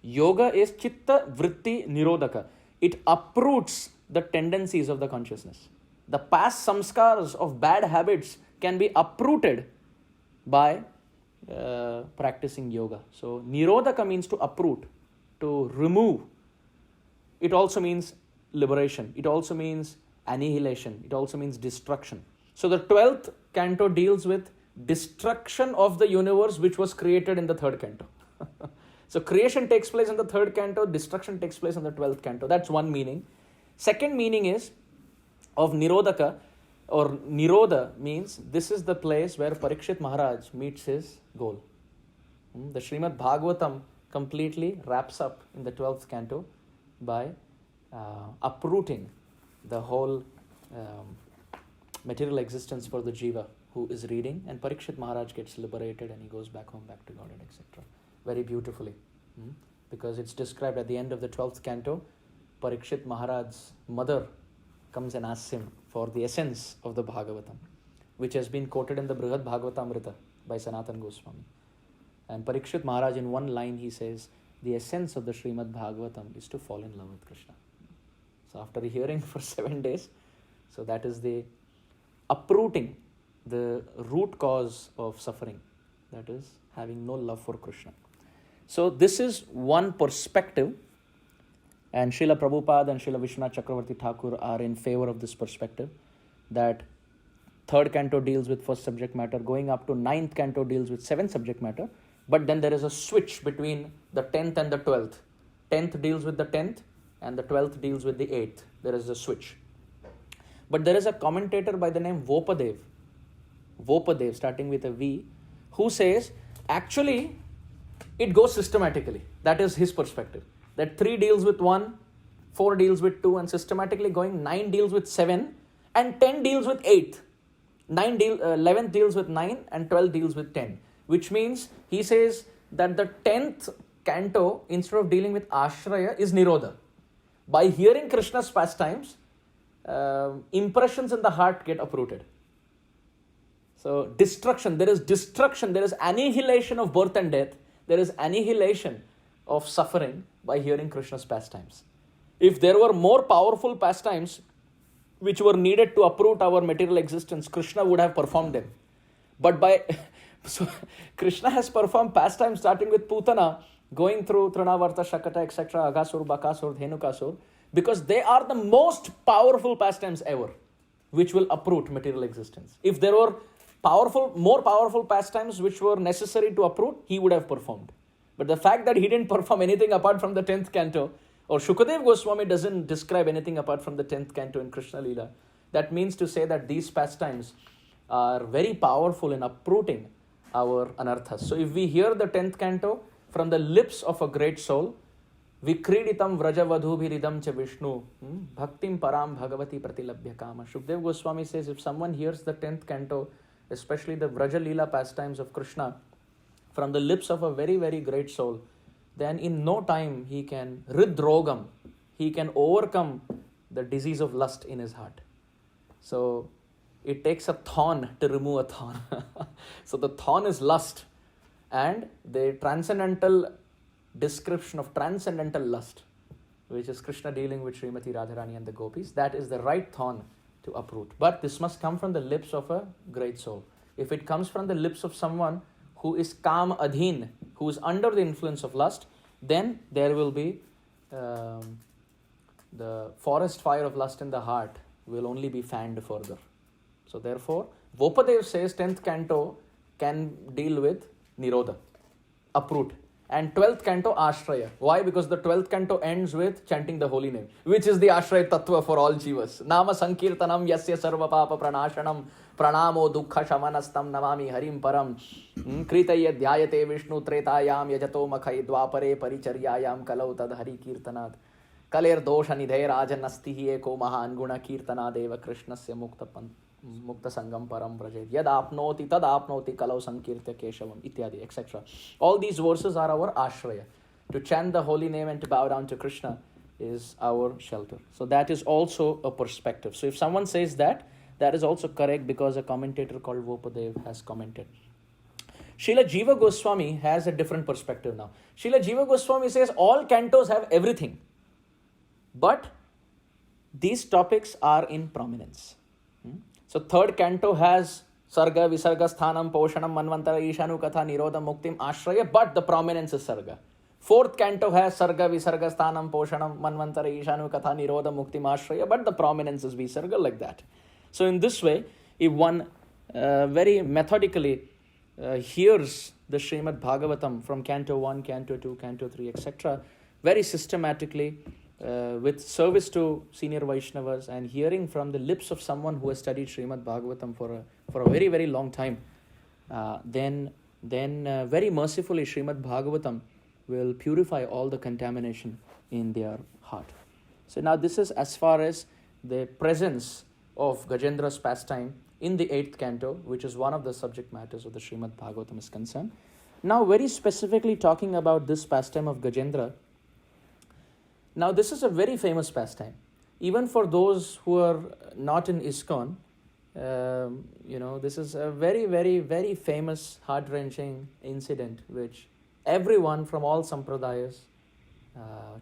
Yoga is Chitta Vritti Nirodhaka. It uproots the tendencies of the consciousness. The past samskars of bad habits can be uprooted by practicing yoga. So Nirodhaka means to uproot, to remove. It also means liberation. It also means annihilation. It also means destruction. So the 12th canto deals with destruction of the universe which was created in the third canto. So creation takes place in the third canto, destruction takes place in the 12th canto. That's one meaning. Second meaning is of Nirodhaka, or Nirodha means this is the place where Parikshit Maharaj meets his goal. The Srimad Bhagavatam completely wraps up in the 12th canto by uprooting the whole material existence for the jiva who is reading, and Parikshit Maharaj gets liberated and he goes back home, back to Godhead, etc. Very beautifully. Because it's described at the end of the 12th canto, Parikshit Maharaj's mother comes and asks him for the essence of the Bhagavatam, which has been quoted in the Brihad Bhagavatamrita by Sanatana Goswami. And Parikshit Maharaj, in one line, he says, the essence of the Srimad Bhagavatam is to fall in love with Krishna. So after hearing for 7 days, so that is the uprooting the root cause of suffering, that is having no love for Krishna. So this is one perspective, and Srila Prabhupada and Srila Vishwanath Chakravarti Thakur are in favor of this perspective, that third canto deals with first subject matter, going up to ninth canto deals with seventh subject matter, but then there is a switch between the 10th and the 12th. 10th deals with the 10th and the 12th deals with the 8th. There is a switch. But there is a commentator by the name Vopadev, starting with a V, who says actually it goes systematically. That is his perspective. That 3 deals with 1, 4 deals with 2, and systematically going 9 deals with 7, and 10 deals with 8. 11 deals with 9, and 12 deals with 10. Which means he says that the 10th canto, instead of dealing with Ashraya, is Nirodha. By hearing Krishna's pastimes, impressions in the heart get uprooted. So destruction, there is annihilation of birth and death, there is annihilation of suffering by hearing Krishna's pastimes. If there were more powerful pastimes which were needed to uproot our material existence, Krishna would have performed them. But so Krishna has performed pastimes starting with Putana, going through Trinavarta, Shakata, etc., Agasur, Bakasur, Dhenukasur, because they are the most powerful pastimes ever, which will uproot material existence. If there were more powerful pastimes which were necessary to uproot, he would have performed. But the fact that he didn't perform anything apart from the 10th canto, or Shukadev Goswami doesn't describe anything apart from the 10th canto in Krishna Leela, that means to say that these pastimes are very powerful in uprooting our anarthas. So if we hear the 10th canto from the lips of a great soul, Vikriditam Vrajavadhubhiridam cha Vishnu, Bhaktim Param Bhagavati Pratilabhya Kama. Shukdev Goswami says if someone hears the 10th canto, especially the Vraja Leela pastimes of Krishna, from the lips of a very, very great soul, then in no time he can ridrogam, he can overcome the disease of lust in his heart. So it takes a thorn to remove a thorn. So the thorn is lust, and the transcendental description of transcendental lust, which is Krishna dealing with Srimati Radharani and the gopis, that is the right thorn to uproot. But this must come from the lips of a great soul. If it comes from the lips of someone who is kam adhin, who is under the influence of lust, then there will be the forest fire of lust in the heart will only be fanned further. So therefore, Vopadev says 10th canto can deal with Nirodha, uproot. And 12th canto, Ashraya. Why? Because the 12th canto ends with chanting the holy name, which is the Ashraya Tattva for all jivas. Nama Sankirtanam Yasya Sarva Papa Pranashanam Pranamo Dukkha Shamanastam Namami Harim Param Kritaya Dhyayate Vishnu Tretayam Yajato Makhai Dwapare Paricharyayam Kalau Tad Hari Kirtanad Kaler Dosha Nidhe Rajanasti Eko Mahan Guna Kirtanad Eva Krishnasya Mukta Sangam Param Brajed Yad Apnoti Tad Apnoti Kalau Sankirtya Keshavam Ityadi, etc. All these verses are our Ashraya. To chant the holy name and to bow down to Krishna is our shelter. So that is also a perspective. So if someone says that, that is also correct, because a commentator called Vopadev has commented. Srila Jiva Goswami has a different perspective now. Srila Jiva Goswami says all cantos have everything, but these topics are in prominence. So third canto has Sarga, Visarga, Sthanam, Poshanam, Manvantara, Ishanu, Katha, Nirodha, Muktim, Ashraya, but the prominence is Sarga. Fourth canto has Sarga, Visarga, Sthanam, Poshanam, Manvantara, Ishanu, Katha, Nirodha, Muktim, Ashraya, but the prominence is Visarga, like that. So in this way, if one very methodically hears the Srimad Bhagavatam from Canto 1, Canto 2, Canto 3, etc., very systematically, with service to senior Vaishnavas and hearing from the lips of someone who has studied Srimad Bhagavatam for a very, very long time, then very mercifully Srimad Bhagavatam will purify all the contamination in their heart. So now this is as far as the presence of Gajendra's pastime in the 8th canto, which is one of the subject matters of the Srimad Bhagavatam is concerned. Now very specifically talking about this pastime of Gajendra, now this is a very famous pastime. Even for those who are not in ISKCON, this is a very, very, very famous, heart-wrenching incident which everyone from all sampradayas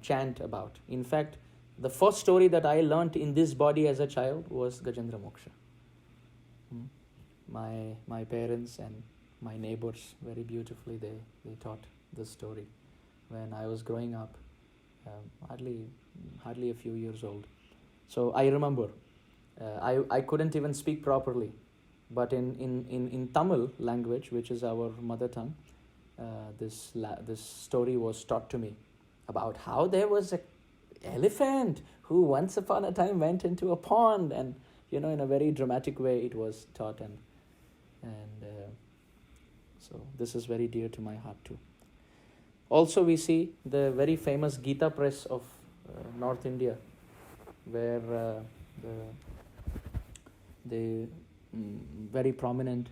chant about. In fact, the first story that I learnt in this body as a child was Gajendra Moksha. My parents and my neighbors very beautifully they taught this story when I was growing up, hardly a few years old. So I remember I couldn't even speak properly, but in Tamil language, which is our mother tongue, this story was taught to me about how there was an elephant who once upon a time went into a pond, and in a very dramatic way it was taught, and so this is very dear to my heart too. Also we see the very famous Gita press of North India, where the very prominent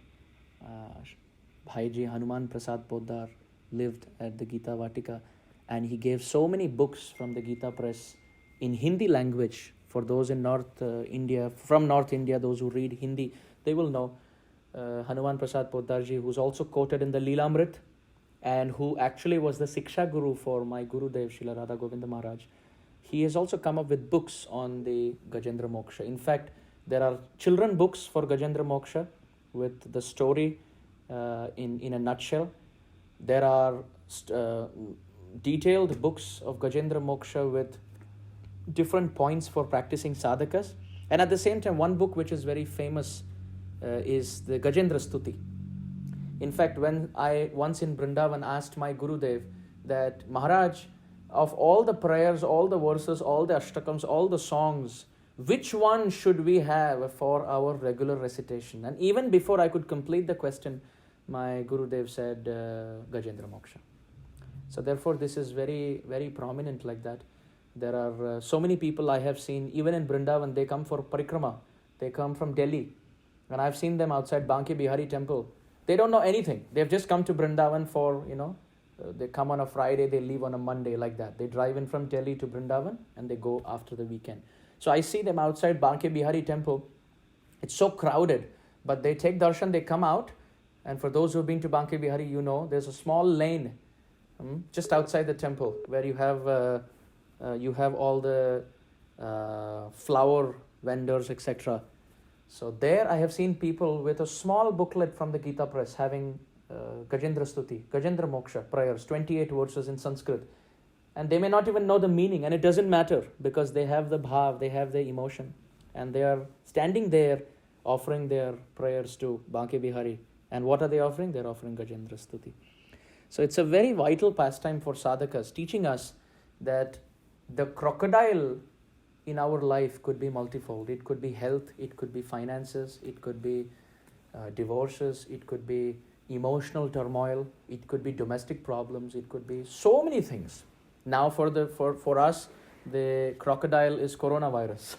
Bhaiji Hanuman Prasad Poddar lived at the Gita Vatika, and he gave so many books from the Gita press in Hindi language. For those in North India, those who read Hindi, they will know Hanuman Prasad Poddarji, who's also quoted in the Leelamrit, and who actually was the Siksha Guru for my Gurudev, Srila Radha Govinda Maharaj. He has also come up with books on the Gajendra Moksha. In fact, there are children books for Gajendra Moksha with the story in a nutshell. There are detailed books of Gajendra Moksha with different points for practicing sadhakas. And at the same time, one book which is very famous is the Gajendra Stuti. In fact, when I once in Vrindavan asked my Gurudev that, Maharaj, of all the prayers, all the verses, all the ashtakams, all the songs, which one should we have for our regular recitation? And even before I could complete the question, my Gurudev said Gajendra Moksha. So therefore this is very, very prominent like that. There are so many people I have seen, even in Vrindavan, they come for parikrama. They come from Delhi. And I've seen them outside Banke Bihari temple. They don't know anything. They've just come to Vrindavan for, they come on a Friday, they leave on a Monday, like that. They drive in from Delhi to Vrindavan and they go after the weekend. So I see them outside Banke Bihari temple. It's so crowded, but they take darshan, they come out. And for those who've been to Banke Bihari, there's a small lane just outside the temple where you have all the flower vendors, etc. So there I have seen people with a small booklet from the Gita press having Gajendra Stuti, Gajendra Moksha prayers, 28 verses in Sanskrit. And they may not even know the meaning, and it doesn't matter because they have the bhav, they have the emotion, and they are standing there offering their prayers to Banke Bihari. And what are they offering? They're offering Gajendra Stuti. So it's a very vital pastime for sadhakas, teaching us that the crocodile in our life could be multifold. It could be health, it could be finances, it could be divorces, it could be emotional turmoil, it could be domestic problems, it could be so many things. Now for us, the crocodile is coronavirus.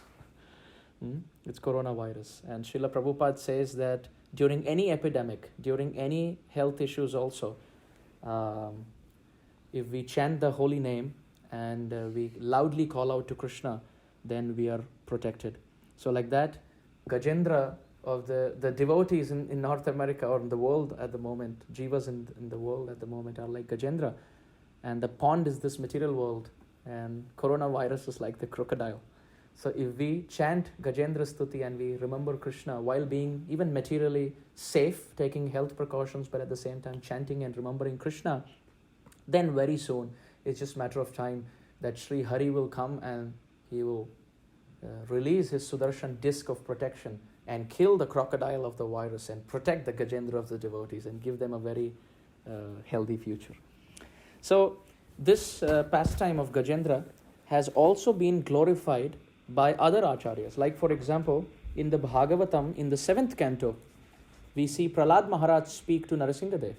It's coronavirus. And Srila Prabhupada says that during any epidemic, during any health issues also, if we chant the holy name and we loudly call out to Krishna, then we are protected. So like that, Gajendra of the devotees in North America or in the world at the moment, jivas in the world at the moment are like Gajendra. And the pond is this material world, and coronavirus is like the crocodile. So if we chant Gajendra Stuti and we remember Krishna while being even materially safe, taking health precautions, but at the same time chanting and remembering Krishna, then very soon, it's just a matter of time that Sri Hari will come and he will release his Sudarshan disc of protection, and kill the crocodile of the virus and protect the Gajendra of the devotees and give them a very healthy future. So this pastime of Gajendra has also been glorified by other acharyas. Like for example, in the Bhagavatam, in the 7th canto, we see Prahlad Maharaj speak to Narasimhadev.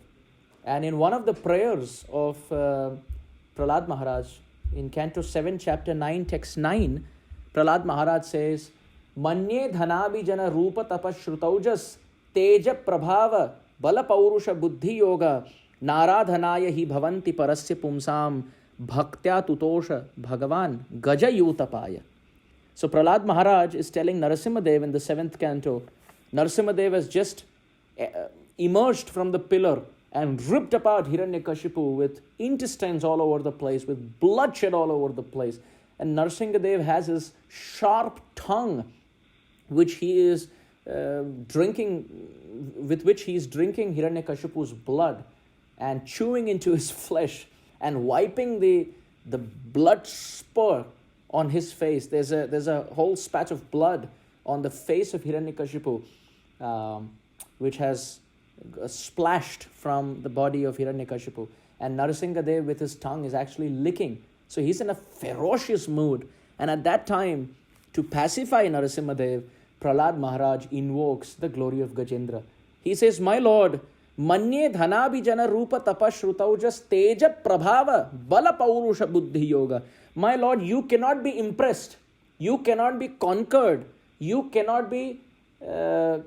And in one of the prayers of Prahlad Maharaj, in Canto 7, Chapter 9, Text 9, Prahlad Maharaj says, Manye dhanabhijana rupa tapashrutaujas teja prabhava bala paurusha buddhi yoga naradhanaya hi bhavanti parasya pumsam bhaktya tutosha bhagavan gaja yutapaya. So Prahlad Maharaj is telling Narasimhadev in the 7th canto, Narasimhadev has just emerged from the pillar and ripped apart Hiranyakashipu with intestines all over the place, with bloodshed all over the place. And Narasimhadev has his sharp tongue, which he is drinking Hiranyakashipu's blood and chewing into his flesh and wiping the blood spur on his face. There's a whole spatch of blood on the face of Hiranyakashipu, which has splashed from the body of Hiranyakashipu. And Narasimhadev with his tongue is actually licking. So he's in a ferocious mood. And at that time, to pacify Narasimhadev, Prahlad Maharaj invokes the glory of Gajendra. He says, My Lord, Manye dhanabhijana rupa tapashrutaujas teja prabhava bala paurusha buddhi yoga. My Lord, you cannot be impressed. You cannot be conquered. You cannot be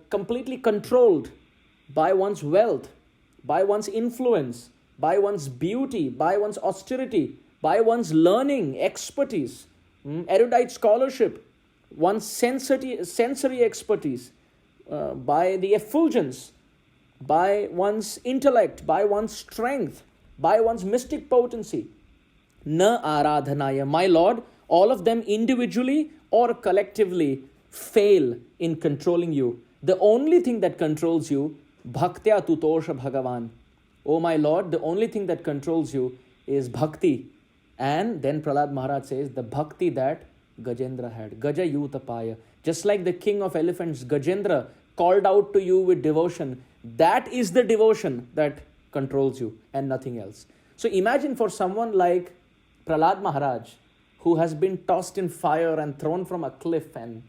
completely controlled by one's wealth, by one's influence, by one's beauty, by one's austerity, by one's learning, expertise, erudite scholarship, one's sensory expertise, by the effulgence, by one's intellect, by one's strength, by one's mystic potency. Na aradhanaya, my Lord, all of them individually or collectively fail in controlling you. The only thing that controls you, bhaktya tutosha bhagavan. Oh my Lord, the only thing that controls you is bhakti. And then Prahlad Maharaj says, the bhakti that Gajendra had. Gaja yutapaya. Just like the king of elephants, Gajendra, called out to you with devotion. That is the devotion that controls you and nothing else. So imagine for someone like Prahlad Maharaj, who has been tossed in fire and thrown from a cliff and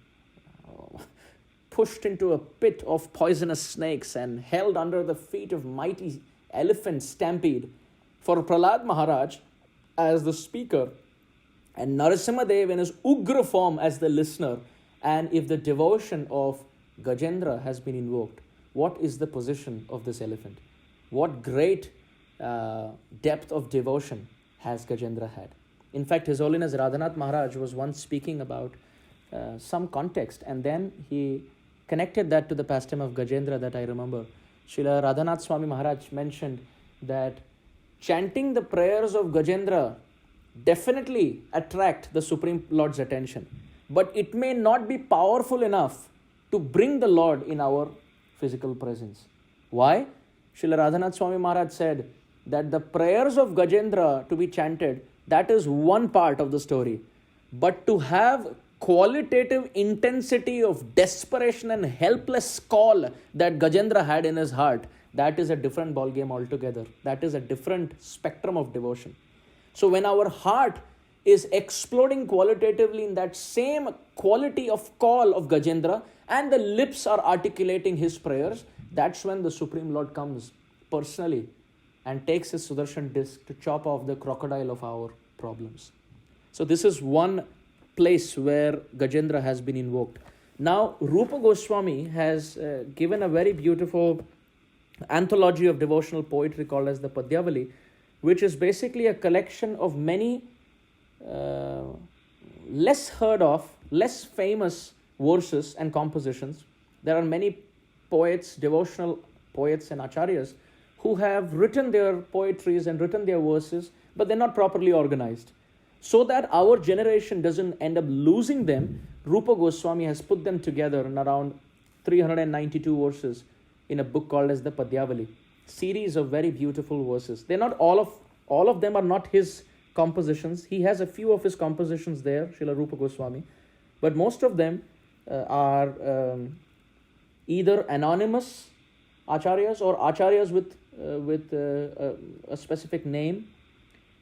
pushed into a pit of poisonous snakes and held under the feet of mighty elephants stampede. For Prahlad Maharaj as the speaker and Narasimhadev in his Ugra form as the listener, and if the devotion of Gajendra has been invoked, what is the position of this elephant? What great depth of devotion has Gajendra had? In fact, His Holiness Radhanath Maharaj was once speaking about some context, and then he connected that to the pastime of Gajendra that I remember. Srila Radhanath Swami Maharaj mentioned that chanting the prayers of Gajendra definitely attract the Supreme Lord's attention, but it may not be powerful enough to bring the Lord in our physical presence. Why? Srila Radhanath Swami Maharaj said that the prayers of Gajendra to be chanted, that is one part of the story. But to have qualitative intensity of desperation and helpless call that Gajendra had in his heart, that is a different ballgame altogether. That is a different spectrum of devotion. So when our heart is exploding qualitatively in that same quality of call of Gajendra, and the lips are articulating his prayers, that's when the Supreme Lord comes personally and takes his Sudarshan disc to chop off the crocodile of our problems. So this is one place where Gajendra has been invoked. Now, Rupa Goswami has given a very beautiful anthology of devotional poetry called as the Padyavali, which is basically a collection of many less heard of, less famous verses and compositions. There are many poets, devotional poets and acharyas who have written their poetries and written their verses, but they're not properly organized. So that our generation doesn't end up losing them, Rupa Goswami has put them together in around 392 verses in a book called as the Padyavali. Series of very beautiful verses. They're not all of them are not his compositions. He has a few of his compositions there, Srila Rupa Goswami, but most of them are either anonymous acharyas or acharyas with a specific name.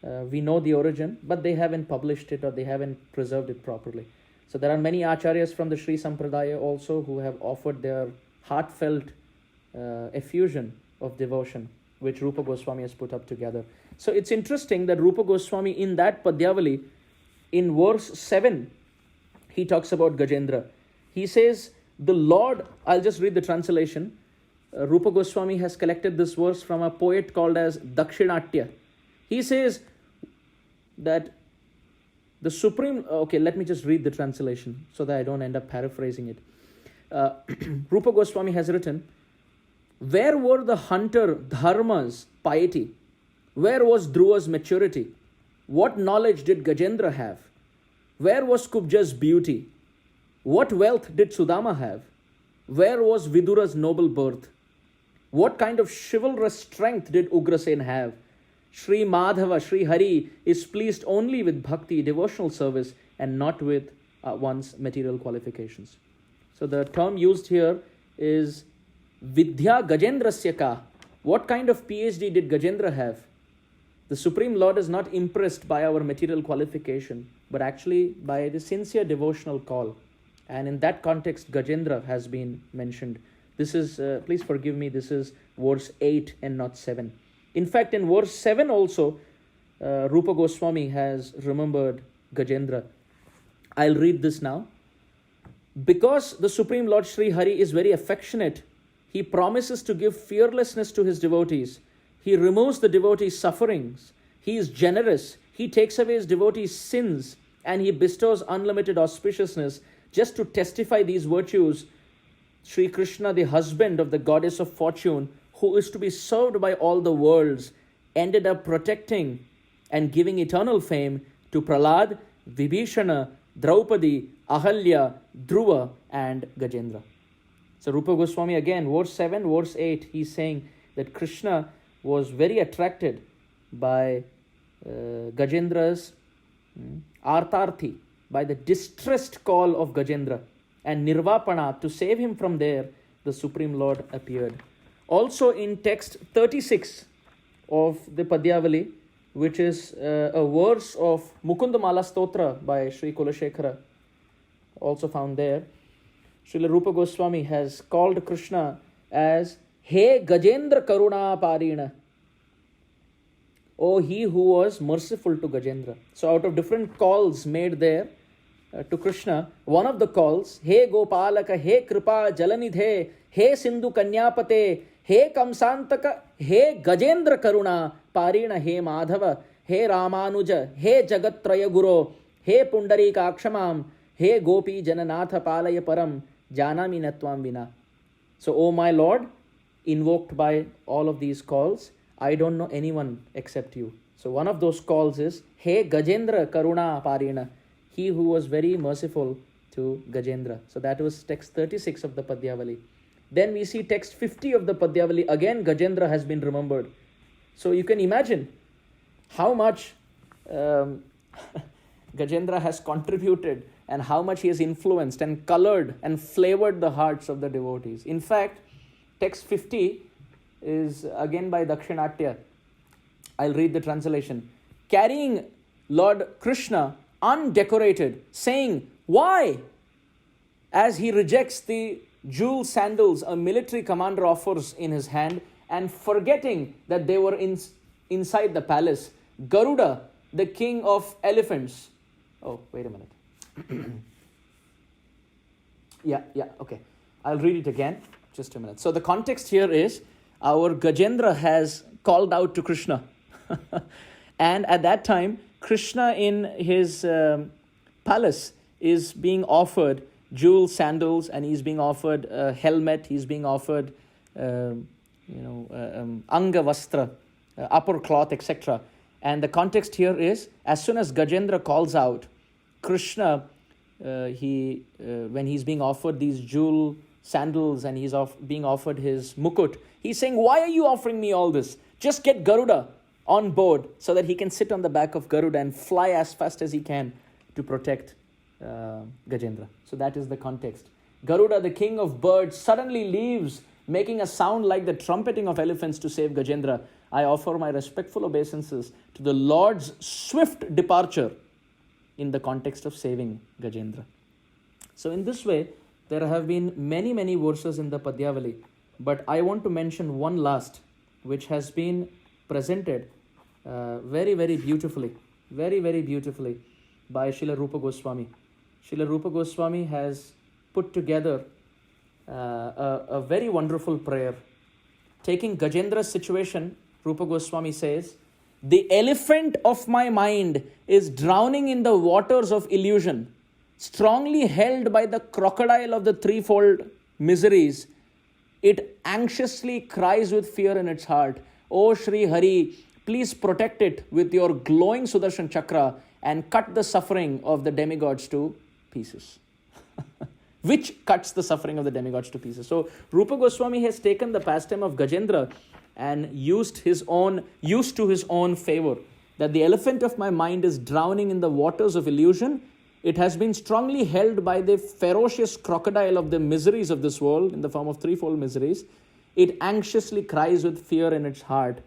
We know the origin, but they haven't published it or they haven't preserved it properly. So there are many acharyas from the Sri Sampradaya also who have offered their heartfelt effusion of devotion, which Rupa Goswami has put up together. So it's interesting that Rupa Goswami in that Padyavali, in verse 7, he talks about Gajendra. He says, the Lord, I'll just read the translation. Rupa Goswami has collected this verse from a poet called as Dakshinatya. He says that the supreme, okay, let me just read the translation so that I don't end up paraphrasing it. Rupa Goswami has written, where were the hunter Dharma's piety? Where was Dhruva's maturity? What knowledge did Gajendra have? Where was Kubja's beauty? What wealth did Sudama have? Where was Vidura's noble birth? What kind of chivalrous strength did Ugrasen have? Sri Madhava, Sri Hari is pleased only with bhakti, devotional service, and not with one's material qualifications. So the term used here is Vidya Gajendrasya ka. What kind of PhD did Gajendra have? The Supreme Lord is not impressed by our material qualification, but actually by the sincere devotional call. And in that context, Gajendra has been mentioned. This is, please forgive me, this is verse 8 and not 7. In fact, in verse 7 also, Rupa Goswami has remembered Gajendra. I'll read this now. Because the Supreme Lord Sri Hari is very affectionate, he promises to give fearlessness to his devotees. He removes the devotees' sufferings. He is generous. He takes away his devotees' sins, and he bestows unlimited auspiciousness. Just to testify these virtues, Sri Krishna, the husband of the goddess of fortune, who is to be served by all the worlds, ended up protecting and giving eternal fame to Prahlad, Vibhishana, Draupadi, Ahalya, Dhruva, and Gajendra. So Rupa Goswami again, verse 7, verse 8, he's saying that Krishna was very attracted by Gajendra's artarthi, by the distressed call of Gajendra, and Nirvapana, to save him from there, the Supreme Lord appeared. Also in text 36 of the Padyavali, which is a verse of Mukundamala Stotra by Sri Kulashekara, also found there, Srila Rupa Goswami has called Krishna as He Gajendra Karuna Parina. Oh, he who was merciful to Gajendra. So out of different calls made there to Krishna, one of the calls, He Gopalaka, He Kripa Jalanidhe, He Sindhu Kanyapate, He Kamsantaka, He Gajendra Karuna Parina, He Madhava, He Ramanuja, He Jagatraya Guru, He Pundarika Akshamam, He Gopi Jananatha Palaya Param, Janami Natvam Vina. So, O my Lord, invoked by all of these calls, I don't know anyone except you. So one of those calls is, He Gajendra Karuna Parina, he who was very merciful to Gajendra. So that was text 36 of the Padyavali. Then we see text 50 of the Padyavali. Again, Gajendra has been remembered. So you can imagine how much Gajendra has contributed and how much he has influenced and colored and flavored the hearts of the devotees. In fact, text 50 is again by Dakshinatya. I'll read the translation. Carrying Lord Krishna undecorated, saying, why? As he rejects the jewel sandals a military commander offers in his hand, and forgetting that they were inside the palace, Garuda, the king of elephants. Oh, wait a minute. Yeah, okay. I'll read it again. Just a minute. So the context here is, our Gajendra has called out to Krishna. And at that time, Krishna in his palace is being offered jewel sandals, and he's being offered a helmet, he's being offered anga vastra, upper cloth, etc. And the context here is, as soon as Gajendra calls out, Krishna, when he's being offered these jewel sandals and he's being offered his mukut, he's saying, why are you offering me all this? Just get Garuda on board so that he can sit on the back of Garuda and fly as fast as he can to protect Gajendra. So that is the context. Garuda, the king of birds, suddenly leaves, making a sound like the trumpeting of elephants to save Gajendra. I offer my respectful obeisances to the Lord's swift departure in the context of saving Gajendra. So in this way, there have been many, many verses in the Padyavali, but I want to mention one last, which has been presented very, very beautifully by Srila Rupa Goswami. Srila Rupa Goswami has put together a very wonderful prayer. Taking Gajendra's situation, Rupa Goswami says, "The elephant of my mind is drowning in the waters of illusion, strongly held by the crocodile of the threefold miseries. It anxiously cries with fear in its heart. O Shri Hari, please protect it with your glowing Sudarshan Chakra and cut the suffering of the demigods to pieces." Which cuts the suffering of the demigods to pieces. So Rupa Goswami has taken the pastime of Gajendra and used to his own favor. That the elephant of my mind is drowning in the waters of illusion. It has been strongly held by the ferocious crocodile of the miseries of this world in the form of threefold miseries. It anxiously cries with fear in its heart.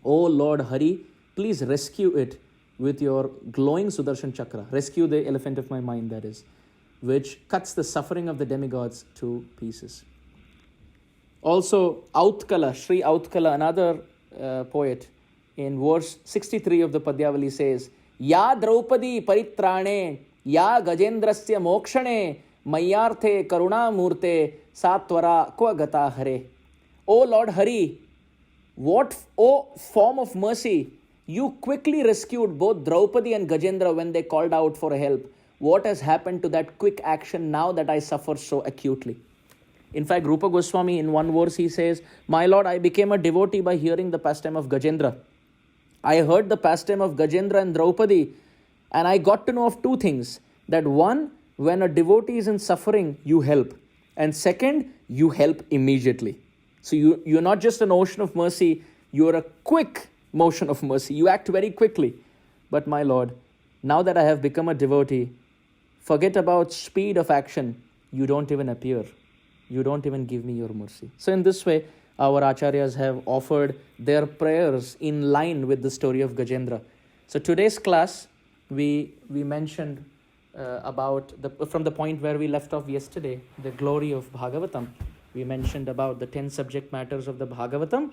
O Lord Hari, please rescue it with your glowing Sudarshan Chakra. Rescue the elephant of my mind, that is, which cuts the suffering of the demigods to pieces. Also, Autkala, Sri Autkala, another poet, in verse 63 of the Padyavali says, "Ya Draupadi paritrane, ya Gajendrasya mokshane, mayarthe karunamurte, satvara kva gata hare." O Lord Hari, what, O form of mercy, you quickly rescued both Draupadi and Gajendra when they called out for help. What has happened to that quick action now that I suffer so acutely? In fact, Rupa Goswami, in one verse, he says, "My Lord, I became a devotee by hearing the pastime of Gajendra. I heard the pastime of Gajendra and Draupadi, and I got to know of two things. That one, when a devotee is in suffering, you help. And second, you help immediately. So you're not just an ocean of mercy, you're a quick motion of mercy. You act very quickly. But my Lord, now that I have become a devotee, forget about speed of action. You don't even appear. You don't even give me your mercy." So in this way, our acharyas have offered their prayers in line with the story of Gajendra. So today's class, we mentioned from the point where we left off yesterday, the glory of Bhagavatam. We mentioned about the 10 subject matters of the Bhagavatam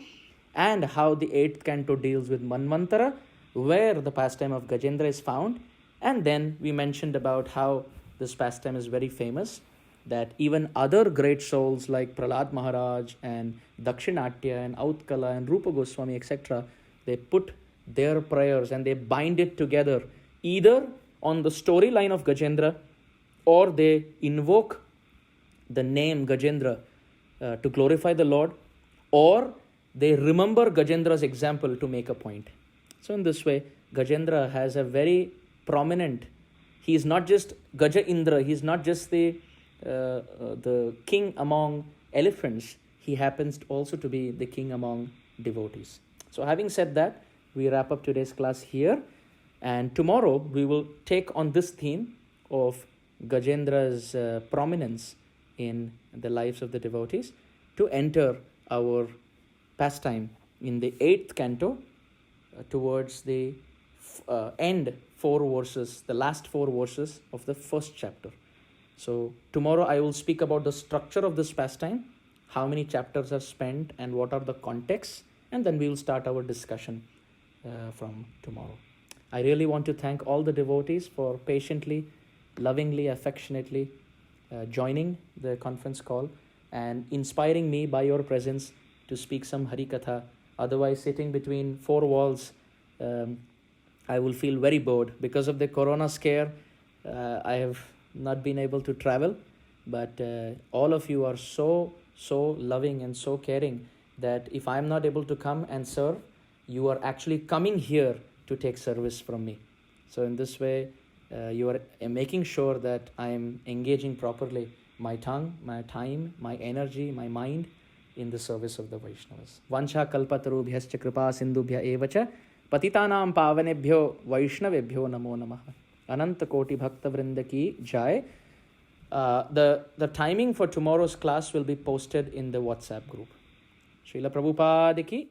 and how the 8th canto deals with Manvantara, where the pastime of Gajendra is found. And then we mentioned about how this pastime is very famous, that even other great souls like Prahlad Maharaj and Dakshinatya and Autkala and Rupa Goswami, etc., they put their prayers and they bind it together either on the storyline of Gajendra, or they invoke the name Gajendra to glorify the Lord, or they remember Gajendra's example to make a point. So in this way, Gajendra has a very prominent, he is not just Gaja Indra, he is not just the king among elephants, he happens also to be the king among devotees. So having said that, we wrap up today's class here, and tomorrow we will take on this theme of Gajendra's prominence in the lives of the devotees to enter our pastime in the 8th canto towards the end 4 verses, the last 4 verses of the first chapter. So tomorrow I will speak about the structure of this pastime, how many chapters are spent and what are the contexts, and then we will start our discussion from tomorrow. I really want to thank all the devotees for patiently, lovingly, affectionately joining the conference call and inspiring me by your presence to speak some Hari Katha. Otherwise, sitting between 4 walls, I will feel very bored. Because of the corona scare, I have not been able to travel, but all of you are so loving and so caring that if I'm not able to come and serve, you are actually coming here to take service from me. So in this way, you are making sure that I am engaging properly my tongue, my time, my energy, my mind in the service of the Vaishnavas. Vancha kalpatarubhyascha kripa sindubhya evacha patitanam pavanebhyo Vaishnavebhyo namo namaha. Ananta koti bhakta vrinda ki jai. The timing for tomorrow's class will be posted in the WhatsApp group. Srila Prabhupada ki